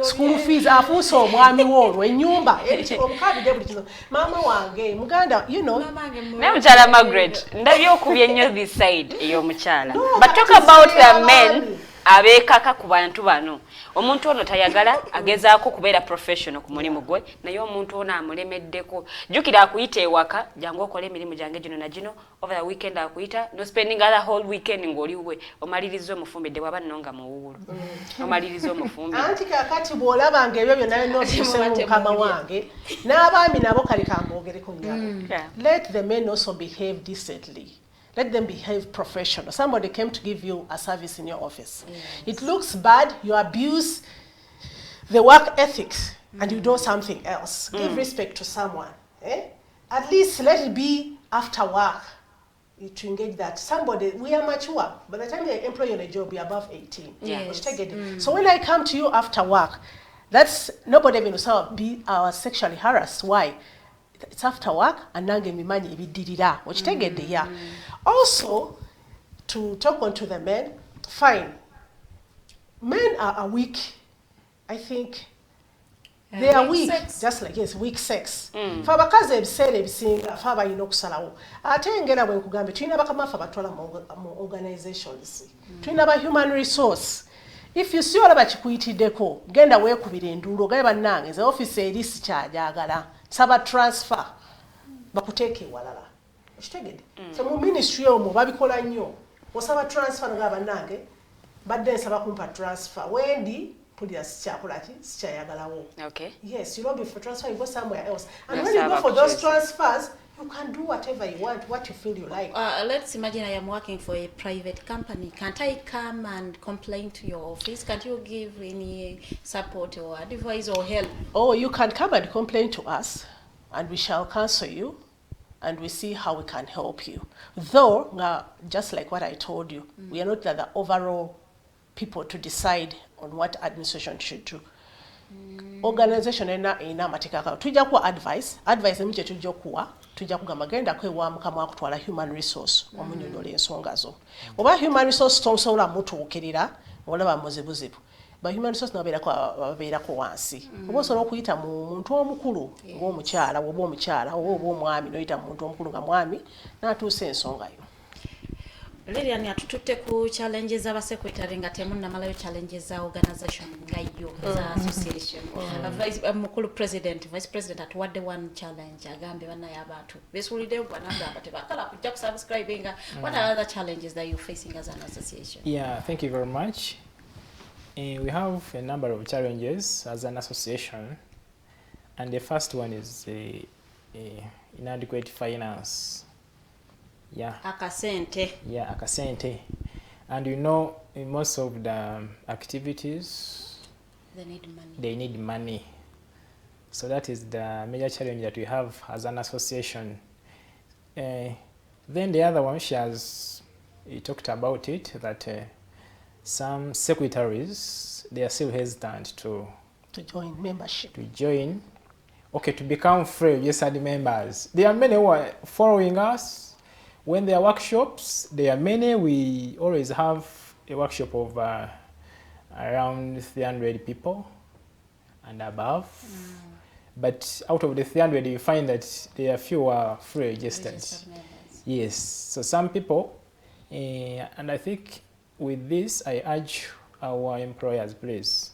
[SPEAKER 14] school fees afuuse omwami woolwo ennyumba omukaabidde buli kizo maama wange muganda
[SPEAKER 13] naye mukyala Margaret ndabye okubye nnyo this side ey'omukyala but talk about the men abeekaka ku bantu bano omuntu ono tayagala agezaako kubeera professional ku mulimu gwe naye omuntu ono amulemeddeko jjukira akuyita ewaka jangu okola emirimu gyange gino na gino over the weekend akuyita no spending the whole weekend ng'oliwe omaliriza omufumbidde bwaba nno nga muwuulu omaliriza omufumbidde
[SPEAKER 14] anti kakati bw'olabanga ebyo byonna byonna otuuseemu mukama wange n'abaami nabo kale kambogereko nnyabo let the men also behave decently. Let them behave professional. Somebody came to give you a service in your office. Yes. It looks bad, you abuse the work ethics and you do something else. Give respect to someone. At least let it be after work to engage that. Somebody, we are mature. By the time you employ you on a job, you're above 18. Yes. So when I come to you after work, that's nobody even be sexually harassed. Why? It's after work and nange mimanyi ebidirira okitegedde ya also to talk on to the men fine men are weak I think they are weak just like weak sex fa abakazi ebiseera ebisinga fa abalina okusalawo ate engera bwe nkugambe tulina bakamafa batwala mu organizations tulina ba human resource if you see olaba kikuyitiddeko genda weekubira enduulu ogabe bannange ze office eri sikyajagala saba transfer bakuteeke ewalala okitegedde so mu ministry omwo babikola nnyo osaba transfer ngaba nange badde nsaba kumpa transfer wendi pulira sikyakolaki sikyayagalawo yes you don't be for transfer you go somewhere else and when you go for those transfers you can do whatever you want, what you feel you like.
[SPEAKER 12] Let's imagine I am working for a private company. Can't I come and complain to your office? Can't you give any support or advice or help?
[SPEAKER 14] Oh, you can come and complain to us and we shall counsel you and we see how we can help you. Though, just like what I told you, we are not the overall people to decide on what administration should do. Organization ena amateeka tujja kuwa advice emu kye tujja okuwa tujja kugamba genda kwewa mukama akutwala human resource omunyonyola ensonga zo oba human resource tosobola mutuukirira olaba muzibuzibu ba human resource babeerako wansi oba osobola okuyita mu muntu omukulu ng'omukyala oba omukyala oba omwami noyita mu muntu omukulu nga mwami n'atuusa ensonga yo.
[SPEAKER 12] Lilian atututte ku challenges aba secretary nga temunnamalayo challenges za organization nga yo za association. Mukulu president, vice president atuwadde one challenge agambe bannaye abantu besuuliddeyo banagamba tebakala kujja kusubscribing. What are other challenges that you're facing as an association?
[SPEAKER 15] Yeah, thank you very much. We have a number of challenges as an association, and the first one is inadequate finance. Yeah.
[SPEAKER 12] Akasente.
[SPEAKER 15] Yeah, akasente. And you know, in most of the activities, they need money. So that is the major challenge that we have as an association. Then the other one, he talked about it, that some secretaries, they are still hesitant to
[SPEAKER 14] join membership.
[SPEAKER 15] To become free registered members. There are many who are following us. When there are workshops, there are many. We always have a workshop of around 300 people and above. But out of the 300, you find that there are fewer free registered. Yes. So some people, and I think with this, I urge our employers, please,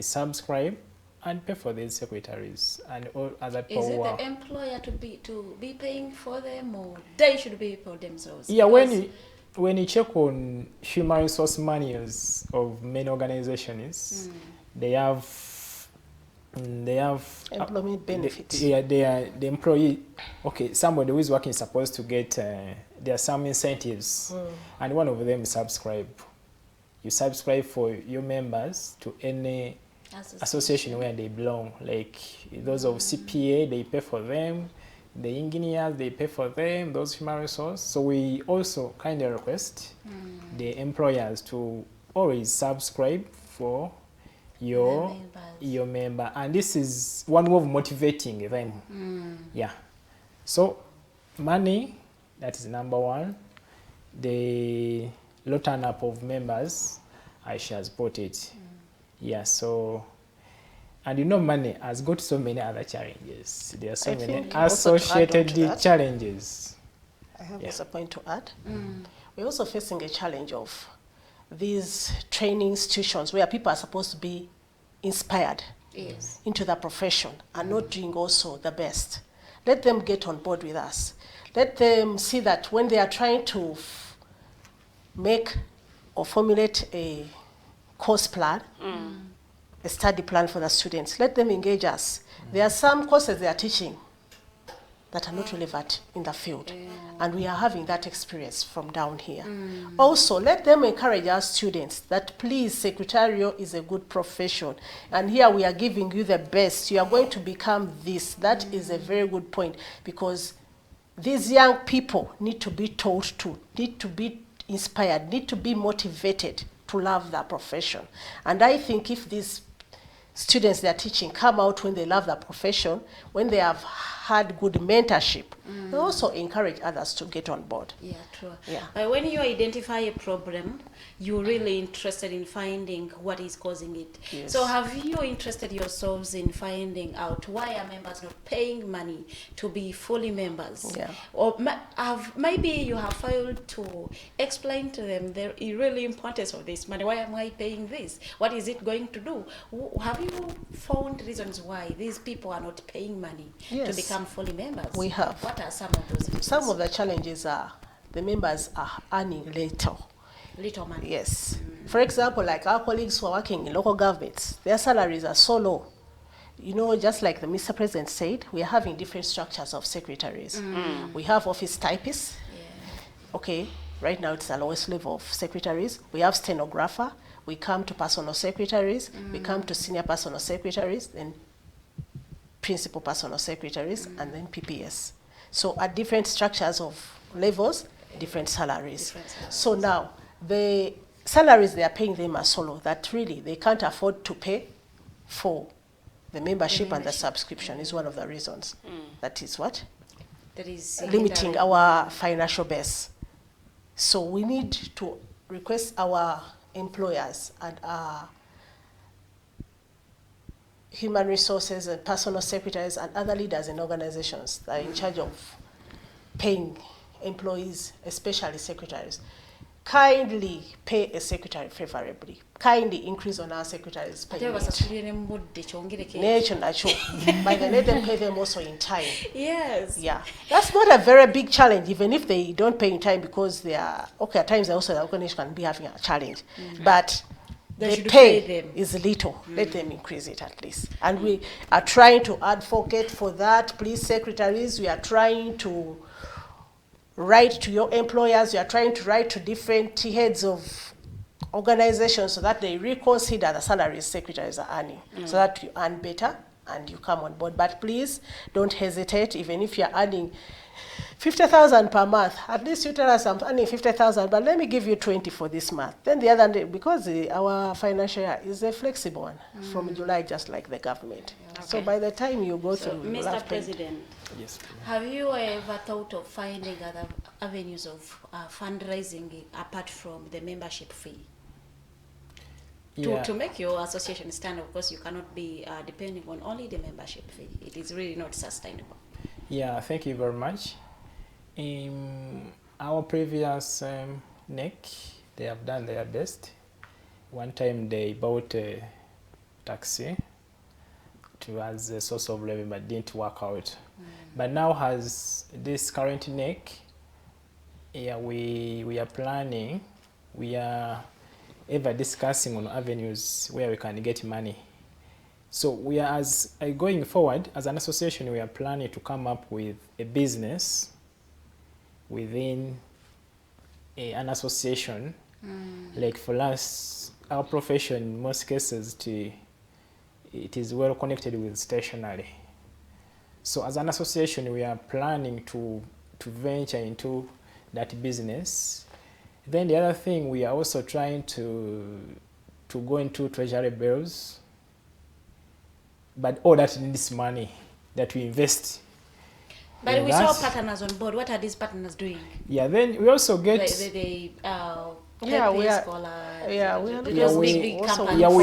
[SPEAKER 15] subscribe and pay for these secretaries and all other people.
[SPEAKER 12] Is it the employer to be paying for them, or they should be for themselves?
[SPEAKER 15] Yeah, when you check on human resource manuals of many organizations, they have
[SPEAKER 14] employment benefits.
[SPEAKER 15] The employee. Okay, somebody who is working is supposed to get. There are some incentives, and one of them is subscribe. You subscribe for your members to any association where they belong, like those of CPA, they pay for them, the engineers, they pay for them, those human resources. So we also kind of request the employers to always subscribe for your member, and this is one way of motivating them. Yeah. So money, that is number one. The low turn up of members, I shall put it. Yeah. So, and you know, money has got so many other challenges. There are so many associated challenges.
[SPEAKER 14] I have also a point to add. We're also facing a challenge of these training institutions where people are supposed to be inspired into the profession and not doing also the best. Let them get on board with us. Let them see that when they are trying to make or formulate a course plan, a study plan for the students, let them engage us. There are some courses they are teaching that are not relevant in the field. And we are having that experience from down here. Also, let them encourage our students that please, secretarial is a good profession. And here we are giving you the best. You are going to become this. That is a very good point, because these young people need to be taught to, need to be inspired, need to be motivated to love their profession. And I think if these students they are teaching come out when they love their profession, when they have had good mentorship, they also encourage others to get on board.
[SPEAKER 12] Yeah, true.
[SPEAKER 14] Yeah.
[SPEAKER 12] When you identify a problem, you're really interested in finding what is causing it.
[SPEAKER 14] Yes.
[SPEAKER 12] So have you interested yourselves in finding out why are members not paying money to be fully members?
[SPEAKER 14] Yeah.
[SPEAKER 12] Or maybe you have failed to explain to them the really importance of this money. Why am I paying this? What is it going to do? Have you found reasons why these people are not paying money to become fully members?
[SPEAKER 14] We have.
[SPEAKER 12] What are some of those reasons?
[SPEAKER 14] Some of the challenges are the members are earning little.
[SPEAKER 12] Little money.
[SPEAKER 14] Yes. For example, like our colleagues who are working in local governments, their salaries are so low. You know, just like the Mr. President said, we are having different structures of secretaries. We have office typists. Okay, right now it's the lowest level of secretaries. We have stenographer. We come to personal secretaries. We come to senior personal secretaries, then principal personal secretaries, and then PPS. So at different structures of levels, different salaries. So now, the salaries they are paying them are so low that really they can't afford to pay for the membership and the subscription is one of the reasons. That is what?
[SPEAKER 12] That is
[SPEAKER 14] limiting our financial base. So we need to request our employers and our human resources and personal secretaries and other leaders in organizations that are in charge of paying employees, especially secretaries, kindly pay a secretary favorably. Kindly increase on our secretaries' payment. By then let them pay them also in time.
[SPEAKER 12] Yes.
[SPEAKER 14] Yeah. That's not a very big challenge, even if they don't pay in time, because they are, okay, at times also the organization can be having a challenge. But the pay is little. Let them increase it at least. And we are trying to advocate for that. Please, secretaries, we are trying to write to your employers. We are trying to write to different heads of organizations so that they reconsider the salaries secretaries are earning, so that you earn better and you come on board. But please don't hesitate. Even if you're earning 50,000 per month, at least you tell us I'm earning 50,000, but let me give you 20 for this month. Then the other day, because our financial year is a flexible one from July, just like the government. Okay. So by the time you go through,
[SPEAKER 12] Mr. President,
[SPEAKER 15] yes,
[SPEAKER 12] have you ever thought of finding other avenues of fundraising apart from the membership fee? To make your association stand, of course, you cannot be depending on only the membership fee. It is really not sustainable.
[SPEAKER 15] Yeah, thank you very much. Our previous NEC, they have done their best. One time they bought a taxi as a source of revenue, but didn't work out. But now has this current NEC, we are planning, we are ever discussing on avenues where we can get money. So we are, going forward, as an association, we are planning to come up with a business within an association. Like for us, our profession, in most cases, it is well connected with stationery. So as an association, we are planning to venture into that business. Then the other thing, we are also trying to go into treasury bills but all that needs money that we invest.
[SPEAKER 12] But we saw partners on board. What are these partners doing?
[SPEAKER 15] Yeah, then we also get
[SPEAKER 12] we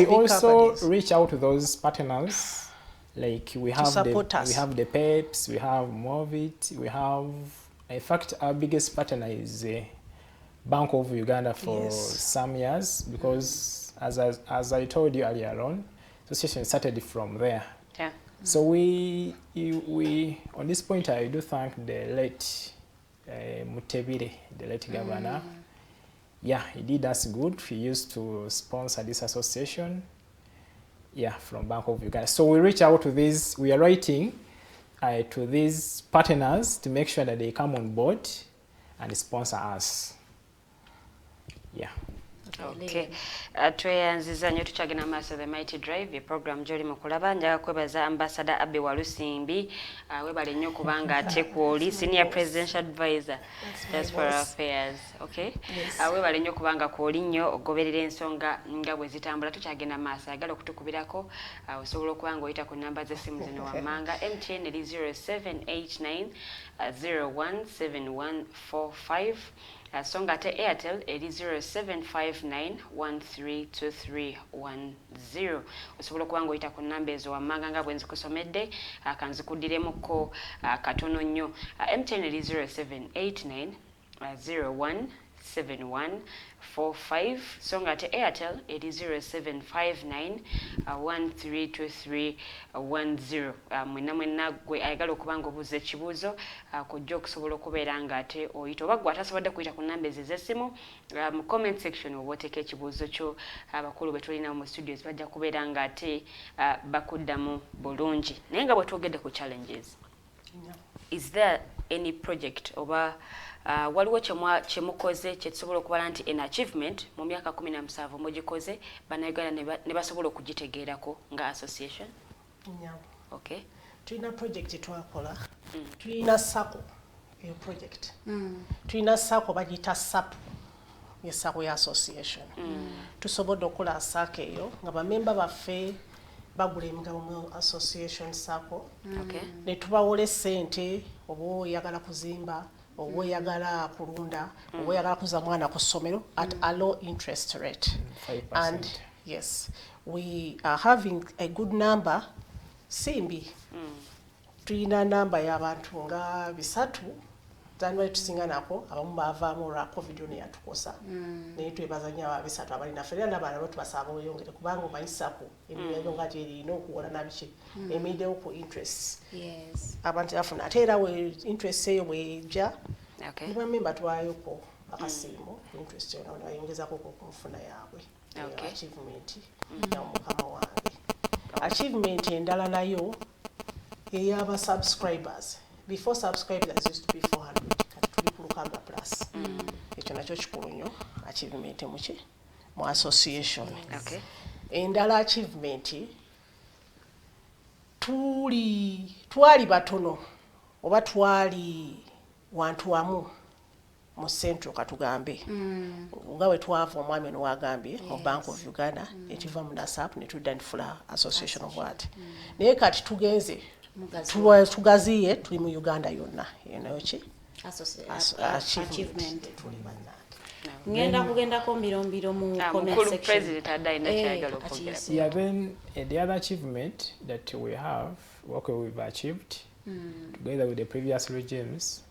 [SPEAKER 15] also reach out to those partners. Like we have the PEPs, we have Movit, we have, in fact, our biggest partner is Bank of Uganda for some years, because as I told you earlier on, association started from there.
[SPEAKER 13] Yeah.
[SPEAKER 15] So we on this point I do thank the late Mutebire, the late governor. Yeah, he did us good. He used to sponsor this association. Yeah, from Bank of Uganda. So we reach out to these. We are writing to these partners to make sure that they come on board and sponsor us. Yeah.
[SPEAKER 13] Okay. Tweyanziza nnyo tukyagenda maaso the Mighty Drive ye program gy'oli mu kulaba. Njaga kwebaza Ambassador Abe Walusimbi webale nnyo kubanga ate kwoli Senior Presidential Advisor Diaspora Affairs. Okay? Webale nnyo kubanga kwoli nnyo ogoberera ensonga nga bwe zitambula. Tukyagenda maaso ayagala okutukubirako osobola okuba ng'oyita ku namba z'essimu zino wammanga. MTN eri 0789 017145. Songa ate Airtel eri 0759132310. Osobola okuba ng'oyita ku nnamba ezo wammanga nga bwe nzikusomedde kanzikuddiremuko katono nnyo. MTN eri 0789 017145. Songa ate Airtel eri 0759 132310. Mwenna gwe ayagala okuba ng'obuuza ekibuuzo kujja okusobola okubeera nga ate oyita oba gwe atasobodde kuyita ku nnamba ezo ez'essimu mu comment section oba oteeka ekibuuzo kyo abakulu be tulina mu studios bajja kubeera nga ate bakuddamu bulungi. Naye nga bwe twogedde ku challenges, is there any project oba waliwo kyemukoze kyetusobola okubala nti an achievement mu myaka 17 mugikoze bannayuganda ne basobola okugitegeerako nga association? Okay.
[SPEAKER 14] Tulina project twakola. Tulina sako eyo project. Tulina sako bagiyita SAP, ye sako ya association. Tusobodde okukola sako eyo nga bamemba baffe bagula emigabo mu association sako. Ne tubawola ssente oba oyagala kuzimba, oba oyagala kulunda, oba oyagala kuza mwana ku ssomero at a low interest rate.
[SPEAKER 15] 5%.
[SPEAKER 14] And yes, we are having a good number. Simbi tulina namba y'abantu nga 3 January tusinga nako abamu baavaamu olwa covid ne yatukosa naye twebaza nnyo aba 3 abalina ffe era n'abalala bo tubasaba oyongere kubanga omanyisako emiryango nga gyerina okuwola nabiki emiddewo ku interest abantu bafuna ate era we interest eyo bwejja ne bamemba twayoko akasiimo ku interest eyo nawo bayongezako ku nfuna yaabwe achievement ya mukama wange. Achievement endala nayo ey'aba subscribers. Before subscribers used to be 400, kati tuli ku Lukanga plus. Ekyo nakyo kikulu nnyo achievement mu association.
[SPEAKER 13] Okay.
[SPEAKER 14] Endala achievement twali batono oba twali wantu wamu mu central katugambe nga we twava omwami ono wagambye mu Bank of Uganda ekiva mu NASAP ne tudda nfula association of what naye kati tugenze tugaziye tuli mu Uganda yonna nayo ki achievement tuli bannange
[SPEAKER 12] ngenda kugendako mbirombiro mu comment section.
[SPEAKER 13] President adayina kyayagala okwogera.
[SPEAKER 15] Yeah, then the other achievement that we have, what we've achieved together with the previous regimes,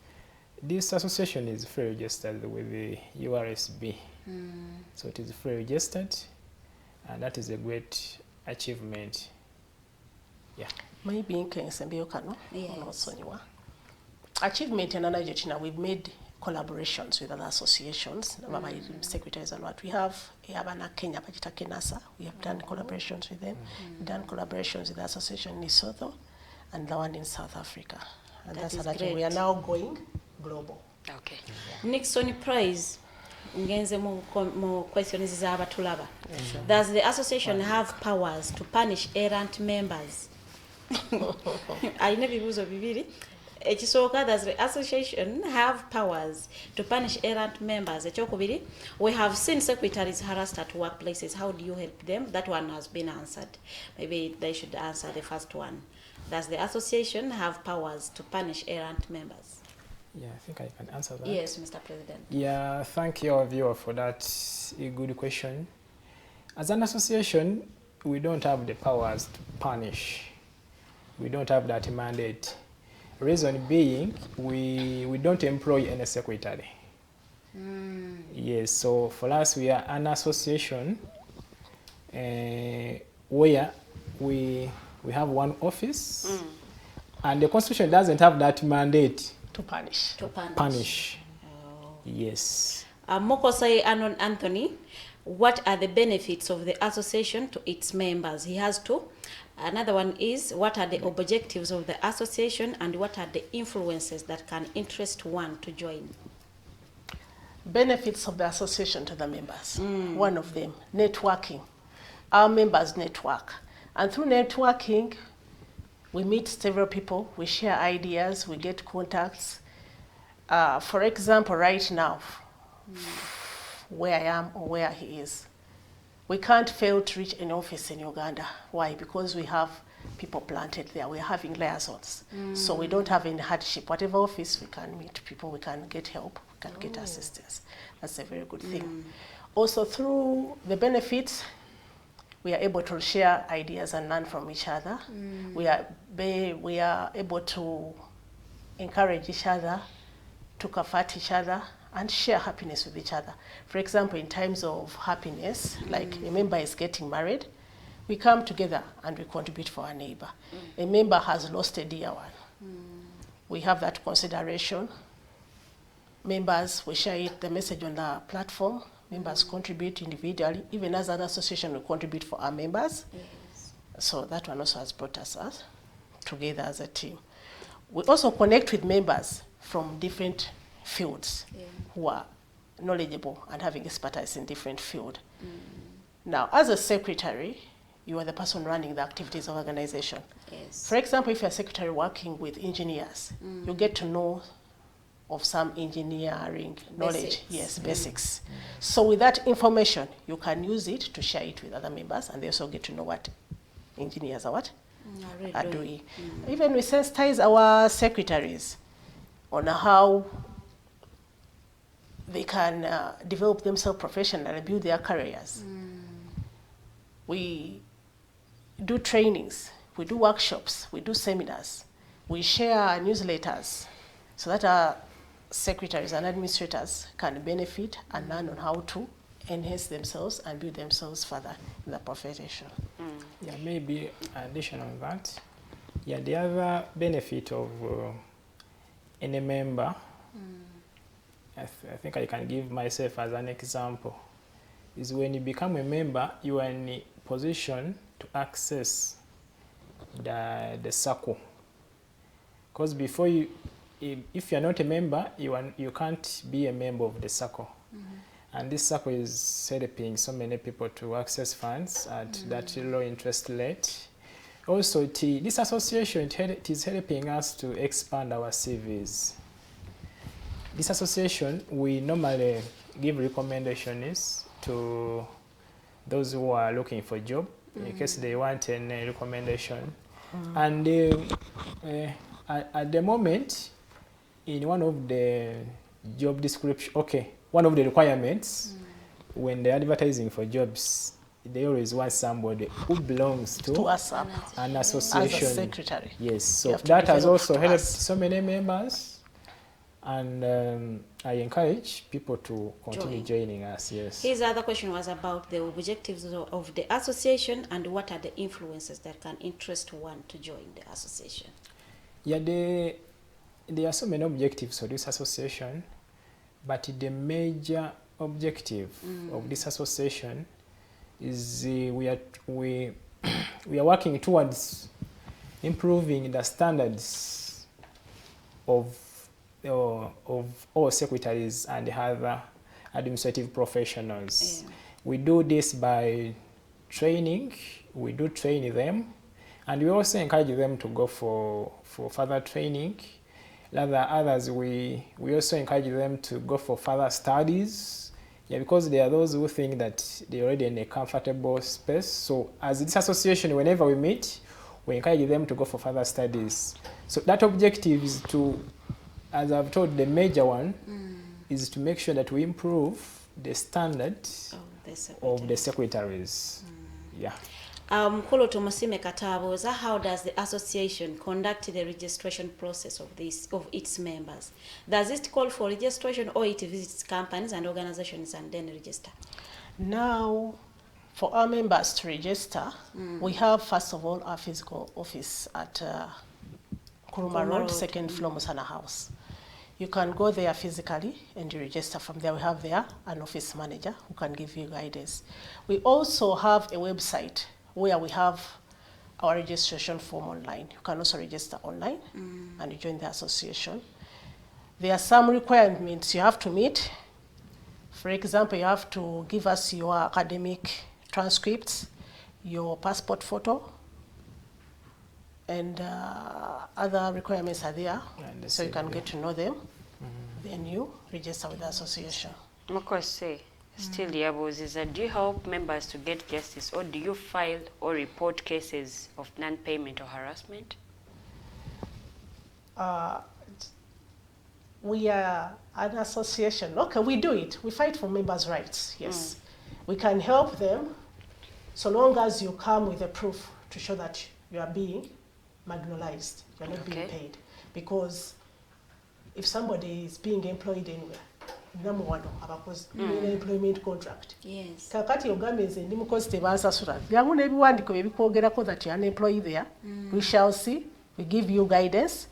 [SPEAKER 15] this association is fully registered with the URSB. So it is fully registered, and that is a great achievement. Yeah.
[SPEAKER 14] Maybe in Kenya, kano. Achievement and another, we've made collaborations with other associations, secretaries and what we have. Kenya, Kenasa, we have done collaborations with them. We've done collaborations with the association in Lesotho and the one in South Africa. And that's how we are now going global.
[SPEAKER 13] Okay.
[SPEAKER 12] Nixon Prize. Ngenze mu questions z'abatulaba. Does the association have powers to punish errant members? Alina ebibuuzo bibiri. ekisooka, does the association have powers to punish errant members? Ekyokubiri, we have seen secretaries harassed at workplaces. How do you help them? That one has been answered. Maybe they should answer the first one. Does the association have powers to punish errant members?
[SPEAKER 15] Yeah, I think I can answer that.
[SPEAKER 12] Yes, Mr. President.
[SPEAKER 15] Yeah, thank you, our viewer, for that good question. As an association, we don't have the powers to punish. We don't have that mandate. Reason being, we don't employ any secretary. Yes, so for us, we are an association where we have one office, and the constitution doesn't have that mandate
[SPEAKER 14] to punish.
[SPEAKER 12] To punish.
[SPEAKER 15] Punish. Yes.
[SPEAKER 12] Mokosai Anon Anthony, what are the benefits of the association to its members? He has two. Another one is, what are the objectives of the association and what are the influences that can interest one to join?
[SPEAKER 14] Benefits of the association to the members. One of them, networking. Our members network. And through networking, we meet several people, we share ideas, we get contacts. For example, right now, where I am or where he is, we can't fail to reach an office in Uganda. Why? Because we have people planted there. We're having liaisons. So we don't have any hardship. Whatever office, we can meet people, we can get help, we can get assistance. That's a very good thing. Also, through the benefits, we are able to share ideas and learn from each other. We are able to encourage each other, to comfort each other, and share happiness with each other. For example, in times of happiness, like a member is getting married, we come together and we contribute for our neighbor. A member has lost a dear one. We have that consideration. Members, we share the message on the platform. Members contribute individually. Even as an association, we contribute for our members.
[SPEAKER 12] Yes.
[SPEAKER 14] So that one also has brought us together as a team. We also connect with members from different fields who are knowledgeable and having expertise in different fields. Now, as a secretary, you are the person running the activities of organization.
[SPEAKER 12] Yes.
[SPEAKER 14] For example, if you're a secretary working with engineers, you get to know of some engineering knowledge.
[SPEAKER 12] Basics.
[SPEAKER 14] Yes, basics. So with that information, you can use it to share it with other members, and they also get to know what engineers are doing. Even we sensitize our secretaries on how they can develop themselves professionally, build their careers. We do trainings, we do workshops, we do seminars, we share newsletters so that our secretaries and administrators can benefit and learn on how to enhance themselves and build themselves further in the profession.
[SPEAKER 15] Yeah, maybe addition on that. Yeah, the other benefit of any member, I think I can give myself as an example, is when you become a member, you are in a position to access the circle. Because before you, if you're not a member, you can't be a member of the circle. And this circle is helping so many people to access funds at that low interest rate. Also, this association, it is helping us to expand our CVs. This association, we normally give recommendations to those who are looking for a job, in case they want a recommendation. And at the moment, in one of the job description, one of the requirements, when they're advertising for jobs, they always want somebody who belongs to an association.
[SPEAKER 14] As a secretary.
[SPEAKER 15] Yes, so that has also helped so many members. And I encourage people to continue joining us, yes.
[SPEAKER 12] His other question was about the objectives of the association and what are the influences that can interest one to join the association.
[SPEAKER 15] Yeah, there are so many objectives of this association, but the major objective of this association is we are working towards improving the standards of all secretaries and other administrative professionals. Yeah. We do this by training. We do train them, and we also encourage them to go for further training. Rather, others, we also encourage them to go for further studies. Yeah, because there are those who think that they're already in a comfortable space. So as this association, whenever we meet, we encourage them to go for further studies. So that objective is to, as I've told, the major one is to make sure that we improve the standard of the secretaries. Yeah.
[SPEAKER 12] Mkulu Tomasime Kataboza, how does the association conduct the registration process of its members? Does it call for registration, or it visits companies and organizations and then register?
[SPEAKER 14] Now, for our members to register, we have, first of all, our physical office at Kuruma Road, second floor, Musana House. You can go there physically and you register from there. We have there an office manager who can give you guidance. We also have a website where we have our registration form online. You can also register online and you join the association. There are some requirements you have to meet. For example, you have to give us your academic transcripts, your passport photo, and other requirements are there, so you can get to know them. Then you register with the association.
[SPEAKER 13] Mokose, still yabuziza, do you help members to get justice, or do you file or report cases of non-payment or harassment?
[SPEAKER 14] We are an association. Okay, we do it. We fight for members' rights, yes. We can help them so long as you come with a proof to show that you are being marginalized, you're not being paid. Because if somebody is being employed anywhere, number one, because an employment contract.
[SPEAKER 12] Yes.
[SPEAKER 14] Kakati ogameze ndi mukozi tebansasula. Byangu n'ebiwandiiko bikwogerako that you're an employee there. We shall see. We give you guidance.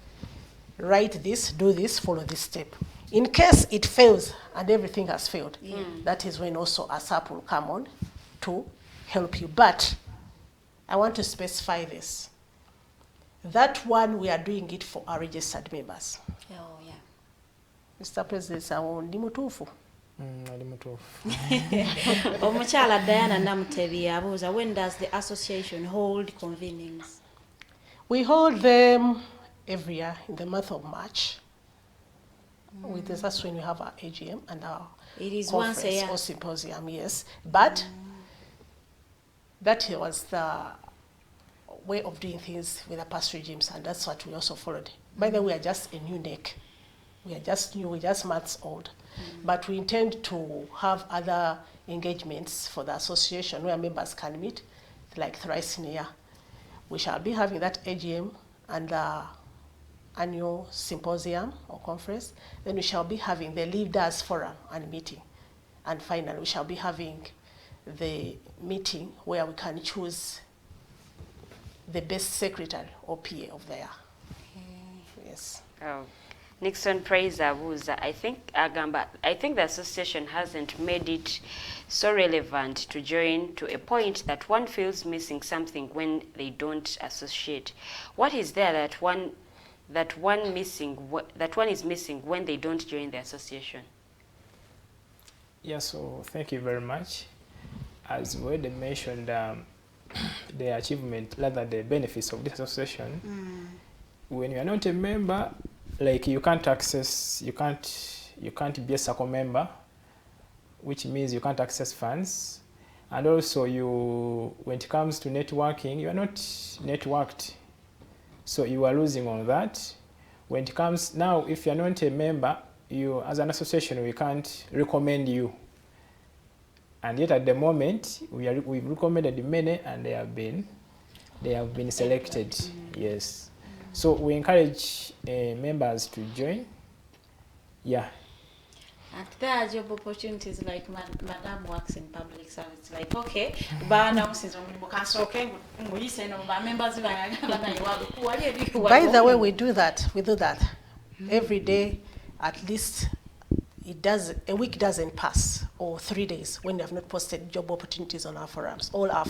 [SPEAKER 14] Write this, do this, follow this step. In case it fails and everything has failed, that is when also ASAP will come on to help you. But I want to specify this. That one, we are doing it for our registered members.
[SPEAKER 12] Oh, yeah.
[SPEAKER 14] Mr. President, ndi mutuufu.
[SPEAKER 15] Ali mutuufu.
[SPEAKER 12] Omukyala Diana Namutebi abuuza, when does the association hold convenings?
[SPEAKER 14] We hold them every year in the month of March. With this, that's when we have our AGM and our
[SPEAKER 12] it is once a year
[SPEAKER 14] or symposium, yes. But that was the way of doing things with the past regimes, and that's what we also followed. By the way, we are just a new neck. We are just new, we're just months old. But we intend to have other engagements for the association where members can meet, like thrice in a year. We shall be having that AGM and the annual symposium or conference. Then we shall be having the leaders forum and meeting. And finally, we shall be having the meeting where we can choose the best secretary or PA of the year. Yes.
[SPEAKER 13] Oh. Nixon Praise Abuza, I think the association hasn't made it so relevant to join to a point that one feels missing something when they don't associate. What is there that one is missing when they don't join the association?
[SPEAKER 15] Yeah, so thank you very much. As we already mentioned, the achievement, rather the benefits of this association, when you are not a member, like you can't be a SACCO member, which means you can't access funds. And also when it comes to networking, you are not networked. So you are losing on that. When it comes now, if you're not a member, you as an association, we can't recommend you. And yet at the moment, we've recommended many and they have been selected. Yes. So we encourage members to join. Yeah.
[SPEAKER 12] And there are job opportunities like Madam works in public service. Like, okay, by
[SPEAKER 14] the way, we do that. Every day, at least a week doesn't pass, or 3 days, when we have not posted job opportunities on our forums, all our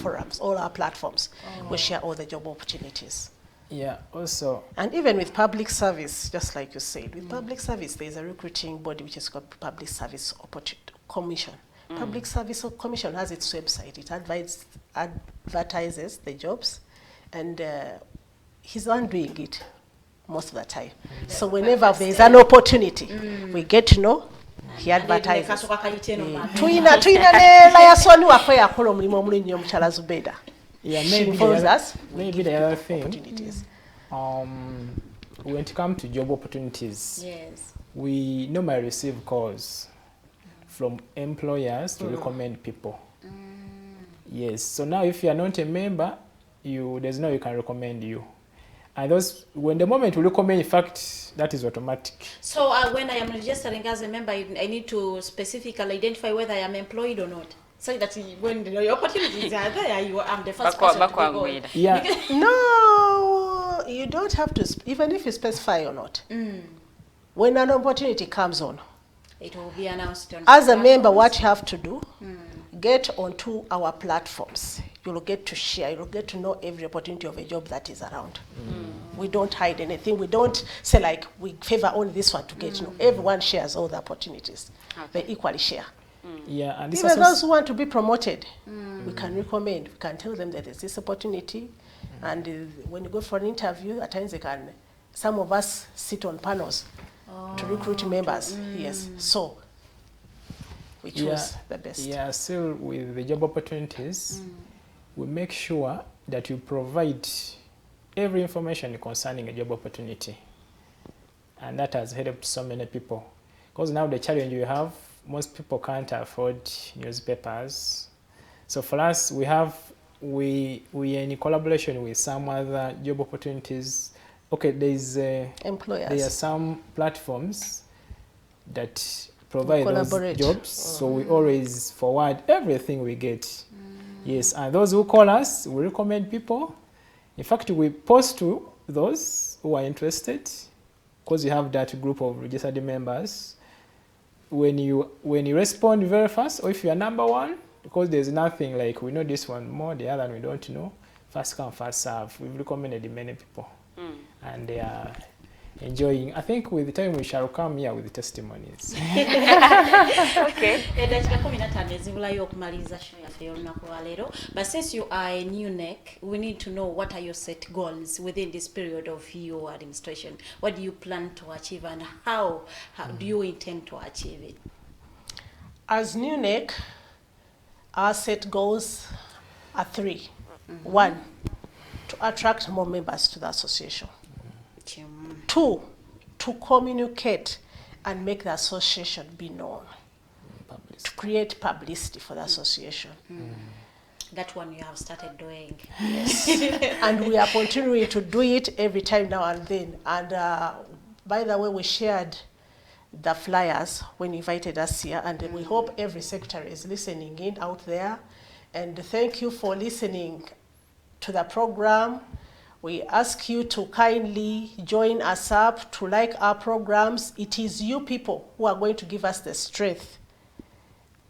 [SPEAKER 14] platforms. We share all the job opportunities.
[SPEAKER 15] Yeah, also.
[SPEAKER 14] And even with public service, just like you said, with public service, there's a recruiting body which is called Public Service Commission. Public Service Commission has its website. It advertises the jobs, and he's the one doing it most of the time. So whenever there's an opportunity, we get to know he advertises. Tuina ne layasoni waffe yakola omulimu omulungi nnyo omukyala Zubeda.
[SPEAKER 15] Yeah,
[SPEAKER 14] She involves us.
[SPEAKER 15] Maybe the other thing, when it comes to job opportunities, we normally receive calls from employers to recommend people. Yes, so now if you are not a member, there's no you can recommend you. And those, when the moment we recommend, in fact, that is automatic.
[SPEAKER 12] So when I am registering as a member, I need to specifically identify whether I am employed or not. So that when the opportunities are there, I'm the first person to be going.
[SPEAKER 15] Yeah.
[SPEAKER 14] No, you don't have to, even if you specify or not. When an opportunity comes on,
[SPEAKER 12] it will be announced on
[SPEAKER 14] as a member, what you have to do, get onto our platforms. You'll get to share, you'll get to know every opportunity of a job that is around. We don't hide anything. We don't say like we favor only this one to get. No, everyone shares all the opportunities. They equally share.
[SPEAKER 15] Yeah, and
[SPEAKER 14] even those who want to be promoted, we can recommend. We can tell them that there's this opportunity, and when you go for an interview, at times they can. Some of us sit on panels to recruit members. Yes, so we choose the best.
[SPEAKER 15] Yeah, still with the job opportunities, we make sure that you provide every information concerning a job opportunity, and that has helped so many people. Because now the challenge you have, most people can't afford newspapers. So for us, we are in collaboration with some other job opportunities. Okay, there's
[SPEAKER 14] employers.
[SPEAKER 15] There are some platforms that provide those jobs, so we always forward everything we get. Yes, and those who call us, we recommend people. In fact, we post to those who are interested, because you have that group of registered members. When you respond very fast, or if you are number one, because there's nothing like we know this one more, the other we don't know, first come, first serve. We've recommended many people, and they are enjoying. I think with the time we shall come here with the testimonies.
[SPEAKER 12] Okay. But since you are a new neck, we need to know what are your set goals within this period of your administration. What do you plan to achieve, and how do you intend to achieve it?
[SPEAKER 14] As new neck, our set goals are 3. 1, to attract more members to the association. 2, to communicate and make the association be known. To create publicity for the association.
[SPEAKER 12] That one you have started doing.
[SPEAKER 14] Yes. And we are continuing to do it every time now and then. And by the way, we shared the flyers when you invited us here, and we hope every secretary is listening in out there. And thank you for listening to the program. We ask you to kindly join us up, to like our programs. It is you people who are going to give us the strength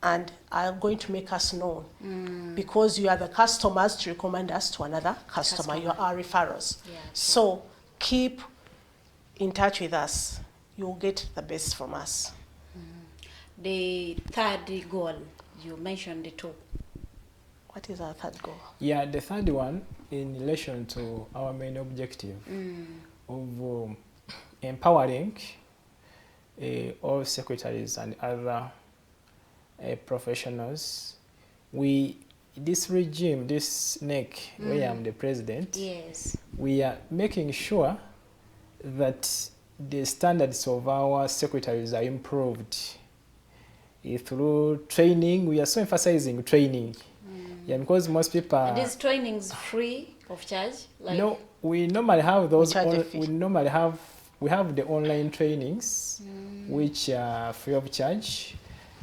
[SPEAKER 14] and are going to make us known, because you are the customers to recommend us to another customer. You are our referrals. Yeah, so keep in touch with us. You'll get the best from us.
[SPEAKER 12] The third goal, you mentioned the 2.
[SPEAKER 14] What is our third goal?
[SPEAKER 15] Yeah, the third one, in relation to our main objective of empowering all secretaries and other professionals. This regime, this NEC, where I'm the president, we are making sure that the standards of our secretaries are improved through training. We are so emphasizing training. Yeah, because most people
[SPEAKER 12] are these trainings free of charge? Like
[SPEAKER 15] no, we normally have those. We have the online trainings, which are free of charge,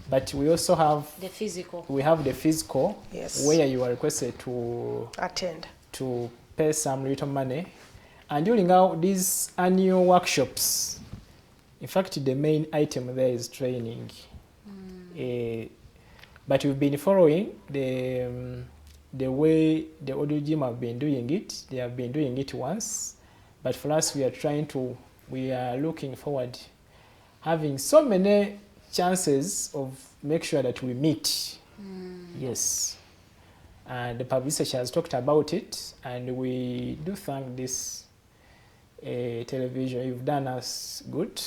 [SPEAKER 15] but we also have
[SPEAKER 12] the physical.
[SPEAKER 15] We have the physical,
[SPEAKER 14] yes,
[SPEAKER 15] where you are requested to
[SPEAKER 14] attend,
[SPEAKER 15] to pay some little money, and during these annual workshops, in fact, the main item there is training. But we've been following the way the audio gym have been doing it. They have been doing it once, but for us, we are looking forward having so many chances of make sure that we meet. Yes. And the publicity has talked about it, and we do thank this television. You've done us good,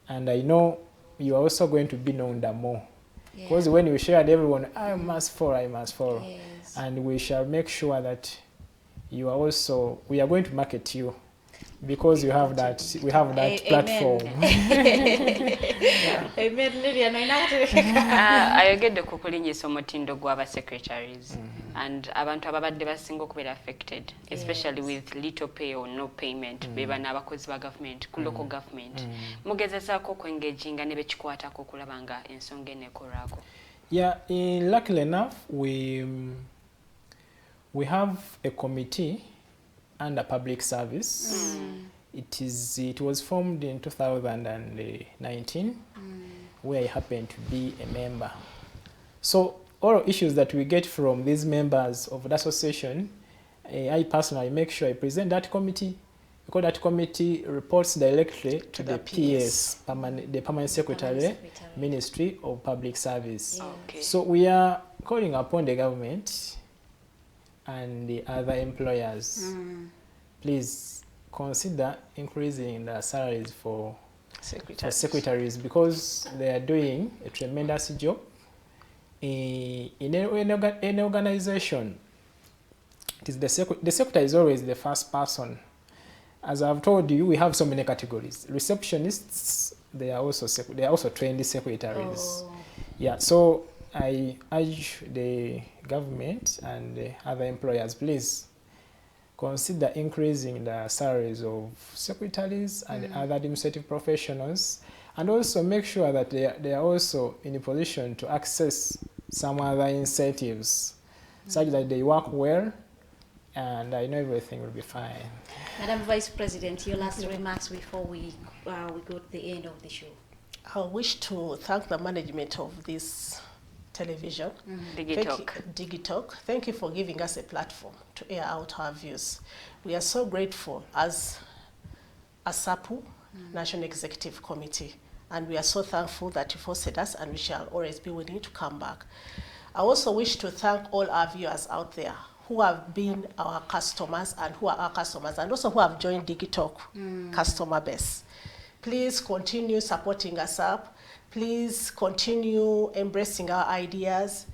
[SPEAKER 15] and I know you are also going to be known the more. Because when you shared everyone, I must follow.
[SPEAKER 2] Yes.
[SPEAKER 15] And we shall make sure that you are also, we are going to market you because you have that, we have that platform.
[SPEAKER 13] Ayogedde ku kulinnyisa omutindo gw'aba secretaries and abantu ababadde basinga okubeera affected, especially with little pay or no payment, be bano abakozi ba government ku local government. Mugezesaako okwengeginga ne bekikwatako okulaba nga ensonga eno ekolwako.
[SPEAKER 15] Yeah, luckily enough, we have a committee under public service. It was formed in 2019, where I happen to be a member. So all issues that we get from these members of the association, I personally make sure I present that committee, because that committee reports directly to the PS, the Permanent Secretary, Ministry of Public Service.
[SPEAKER 13] Okay.
[SPEAKER 15] So we are calling upon the government and the other employers, please consider increasing the salaries for secretaries, because they are doing a tremendous job in any organization. It is the secretary is always the first person. As I've told you, we have so many categories. Receptionists, they are also trained secretaries. Yeah, so I urge the government and the other employers, please consider increasing the salaries of secretaries and other administrative professionals, and also make sure that they are also in a position to access some other incentives such that they work well, and I know everything will be fine.
[SPEAKER 12] Madam Vice President, your last remarks before we go to the end of the show.
[SPEAKER 14] I wish to thank the management of this television, Digitalk. Thank you for giving us a platform to air out our views. We are so grateful as a SAPU, National Executive Committee, and we are so thankful that you hosted us, and we shall always be willing to come back. I also wish to thank all our viewers out there who have been our customers and who are our customers, and also who have joined Digitalk customer base. Please continue supporting us up. Please continue embracing our ideas.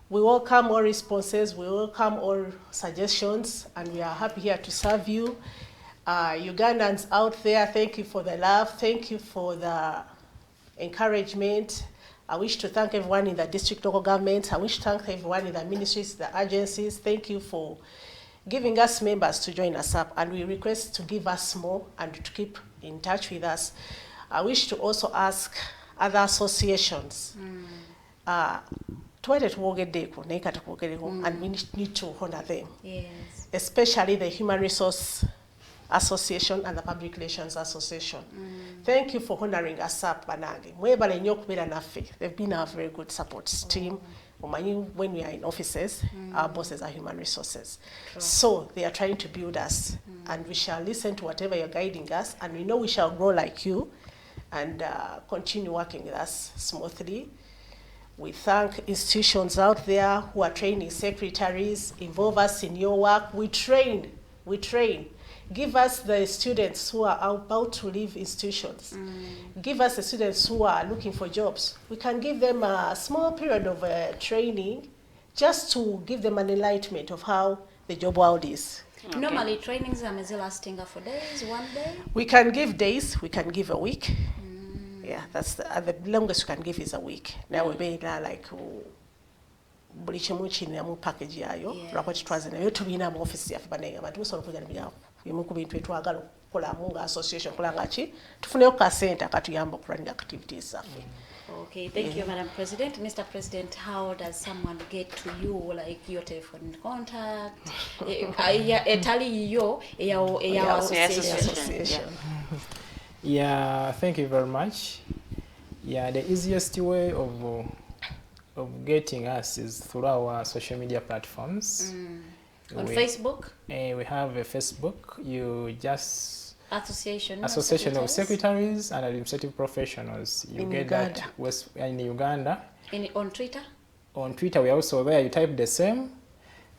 [SPEAKER 14] We welcome all responses, we welcome all suggestions, and we are happy here to serve you. Ugandans out there, thank you for the love, thank you for the encouragement. I wish to thank everyone in the district local government. I wish to thank everyone in the ministries, the agencies. Thank you for giving us members to join us up, and we request to give us more and to keep in touch with us. I wish to also ask other associations. And we need to honor them.
[SPEAKER 12] Yes.
[SPEAKER 14] Especially the Human Resource Association and the Public Relations Association. Thank you for honoring us up, Banange. They've been our very good support team. When we are in offices, our bosses are human resources. So they are trying to build us, and we shall listen to whatever you're guiding us, and we know we shall grow like you and continue working with us smoothly. We thank institutions out there who are training secretaries, involve us in your work. We train. Give us the students who are about to leave institutions. Give us the students who are looking for jobs. We can give them a small period of training just to give them an enlightenment of how the job world is.
[SPEAKER 12] Okay. Normally, trainings are lasting for days, 1 day?
[SPEAKER 14] We can give days, we can give a week. Yeah, that's the longest we can give is a week. Now we're being like buli kimu kirinamu package yayo lwakati twaze nayo tulina mu office yaffe banenga abantu musobola okuja nibyawo bimu ku bintu etwagala okukolamu nga association kulanga ki tufuneyo ka center katuyamba okulanga activities zaffe.
[SPEAKER 12] Okay, thank you, Madam President. Mr. President, how does someone get to you, like your telephone contact?
[SPEAKER 14] Association.
[SPEAKER 15] Yeah, thank you very much. Yeah, the easiest way of getting us is through our social media platforms.
[SPEAKER 12] On Facebook?
[SPEAKER 15] We have a Facebook. You just
[SPEAKER 12] Association
[SPEAKER 15] of Secretaries and Administrative Professionals. You
[SPEAKER 14] in
[SPEAKER 15] get
[SPEAKER 14] Uganda.
[SPEAKER 15] that in Uganda.
[SPEAKER 12] On Twitter?
[SPEAKER 15] On Twitter, we're also there. You type the same.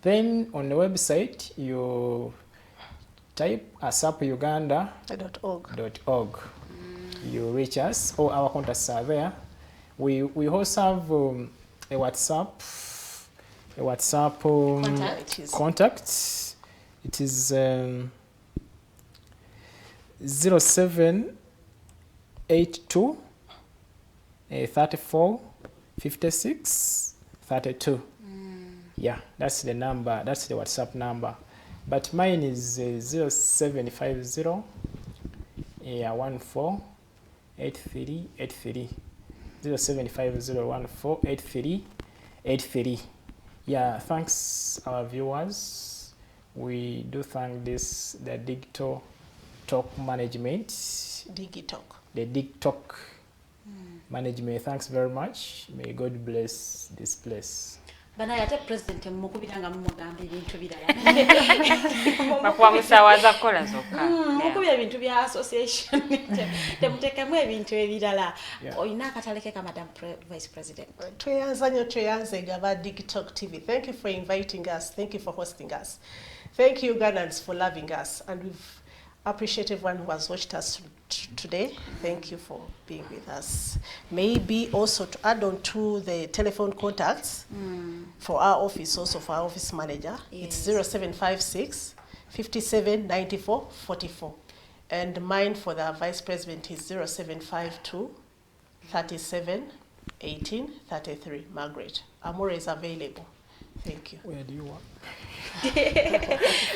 [SPEAKER 15] Then on the website, you type asapuganda.org. You reach us, all our contacts are there. We also have a WhatsApp contact. It is 0782 34 56 32. Yeah, that's the number. That's the WhatsApp number. But mine is 0750 14 8383. 0750148383. Yeah, thanks our viewers. We do thank the Digital Talk Management. The Digitalk Management. Thanks very much. May God bless this place.
[SPEAKER 12] Bana yate president mukubiranga mumugamba ebintu birala.
[SPEAKER 13] Bakwa musawaza kola zokka.
[SPEAKER 12] Mukubira ebintu bya association. Temutekamu ebintu ebirala. Oyina akataleke ka Madam Vice President.
[SPEAKER 14] Tweyanze gaba Digitalk TV. Thank you for inviting us. Thank you for hosting us. Thank you Ugandans for loving us, and we've appreciate everyone who has watched us today. Thank you for being with us. Maybe also to add on to the telephone contacts for our office, also for our office manager, it's 0756 57 94 44. And mine for the vice president is 0752 37 18 33. Margaret, I'm always available. Thank you.
[SPEAKER 15] Where do you work?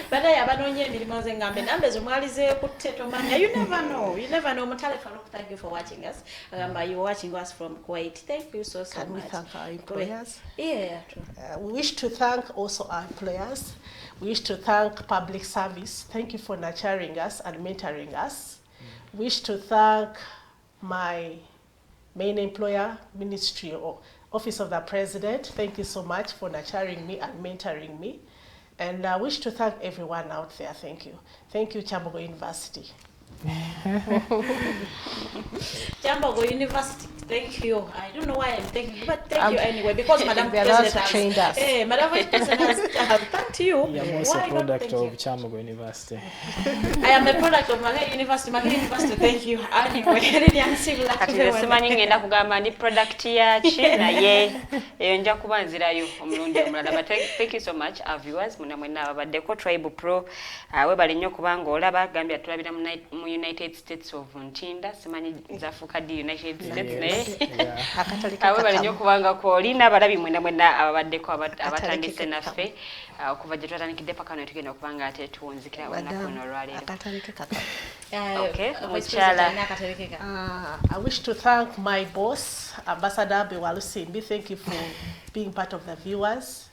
[SPEAKER 12] But I have no minimum and numbers. You never know. You never know. Thank you for watching us. You're watching us from Kuwait. Thank you so much.
[SPEAKER 14] Can we thank our employers?
[SPEAKER 12] Yeah.
[SPEAKER 14] We wish to thank also our employers. We wish to thank public service. Thank you for nurturing us and mentoring us. We wish to thank my main employer, Ministry or Office of the President. Thank you so much for nurturing me and mentoring me. And I wish to thank everyone out there. Thank you. Thank you, Kyambogo University.
[SPEAKER 12] Kyambogo University, thank you. I don't know why I'm thanking you, but thank you anyway, because Madam President has
[SPEAKER 14] trained us.
[SPEAKER 12] Hey, Madam Vice President has thanked you.
[SPEAKER 15] I'm also a product of Kyambogo University.
[SPEAKER 12] I am a product of Magari University. Magari University, thank you. Anyway,
[SPEAKER 13] simanyi ngenda kugamba ndi product ya China ye nja kubanzirayo omulundi omulala. But thank you so much our viewers. Muna mwena ababaddeko Tribe Pro webale nnyo kubanga olaba Gambia tulabira mu United States of Ntinda. Simanyi zafuka di United States naye webale nnyo kubanga ko olina abalabi mwena ababaddeko abatandise naffe okuva gye twatandikidde paka no tugenda okubanga ate tuwunzikira olunaku luno olwaleero. Okay,
[SPEAKER 14] I wish to thank my boss, Ambassador Bewalusimbi. Thank you for being part of the viewers.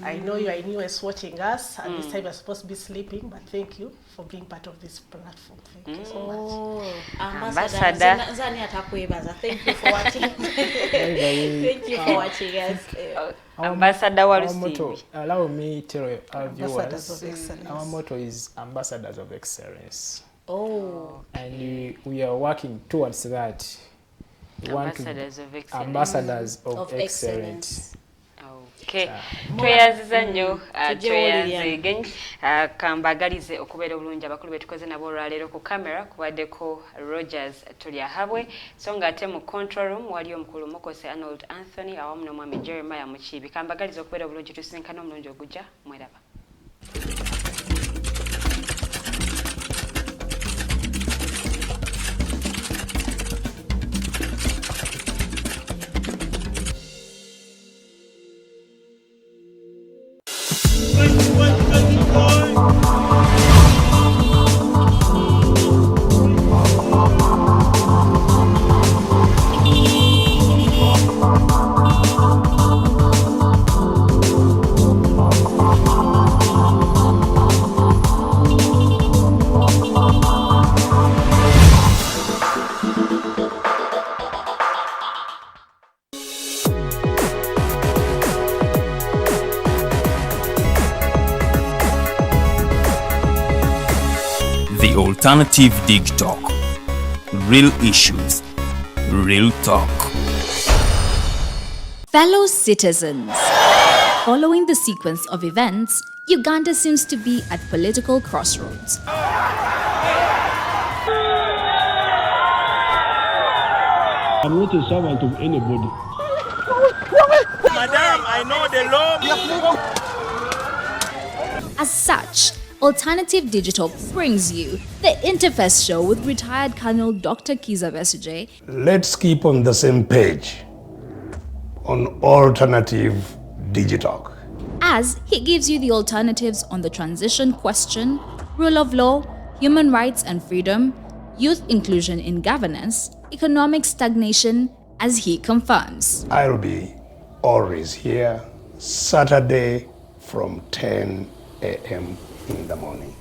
[SPEAKER 14] I know you are in US watching us, and this time you're supposed to be sleeping, but thank you for being part of this platform. Thank you so much.
[SPEAKER 12] Ambassador. Thank you for watching. Thank you for watching us.
[SPEAKER 13] Ambassador Walusimbi.
[SPEAKER 15] Allow me to tell our viewers, our motto is Ambassadors of Excellence.
[SPEAKER 12] Oh.
[SPEAKER 15] And we are working towards that. We
[SPEAKER 13] Ambassadors of Excellence.
[SPEAKER 15] Ambassadors of Excellence.
[SPEAKER 13] Okay. Tweyaziza nnyo tweyazigenyi kambagalize okubeera obulungi abakulu betukoze nabo olwaleero ku kamera kubaddeko Rogers Tulyahabwe so nga ate mu control room wali omukulu Mukose Arnold Anthony awamu n'omwami Jeremiah Mukiibi kambagalize okubeera obulungi tusinkana omulungi ogujja mweraba.
[SPEAKER 1] Alternative Dig Talk. Real issues, real talk.
[SPEAKER 2] Fellow citizens, Following the sequence of events, Uganda seems to be at political crossroads.
[SPEAKER 3] I'm not a servant of anybody.
[SPEAKER 7] Madam, I know the law.
[SPEAKER 2] As such, Alternative Digital brings you the Interface Show with retired Colonel Dr. Kiza Besuje.
[SPEAKER 5] Let's keep on the same page on Alternative Digital,
[SPEAKER 2] As he gives you the alternatives on the transition question, rule of law, human rights and freedom, youth inclusion in governance, economic stagnation, as he confirms.
[SPEAKER 5] I'll be always here Saturday from 10 a.m. in the morning.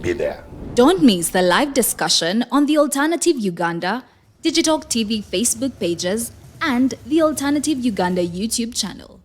[SPEAKER 5] Be there.
[SPEAKER 2] Don't miss the live discussion on the Alternative Uganda, Digitalk TV Facebook pages, and the Alternative Uganda YouTube channel.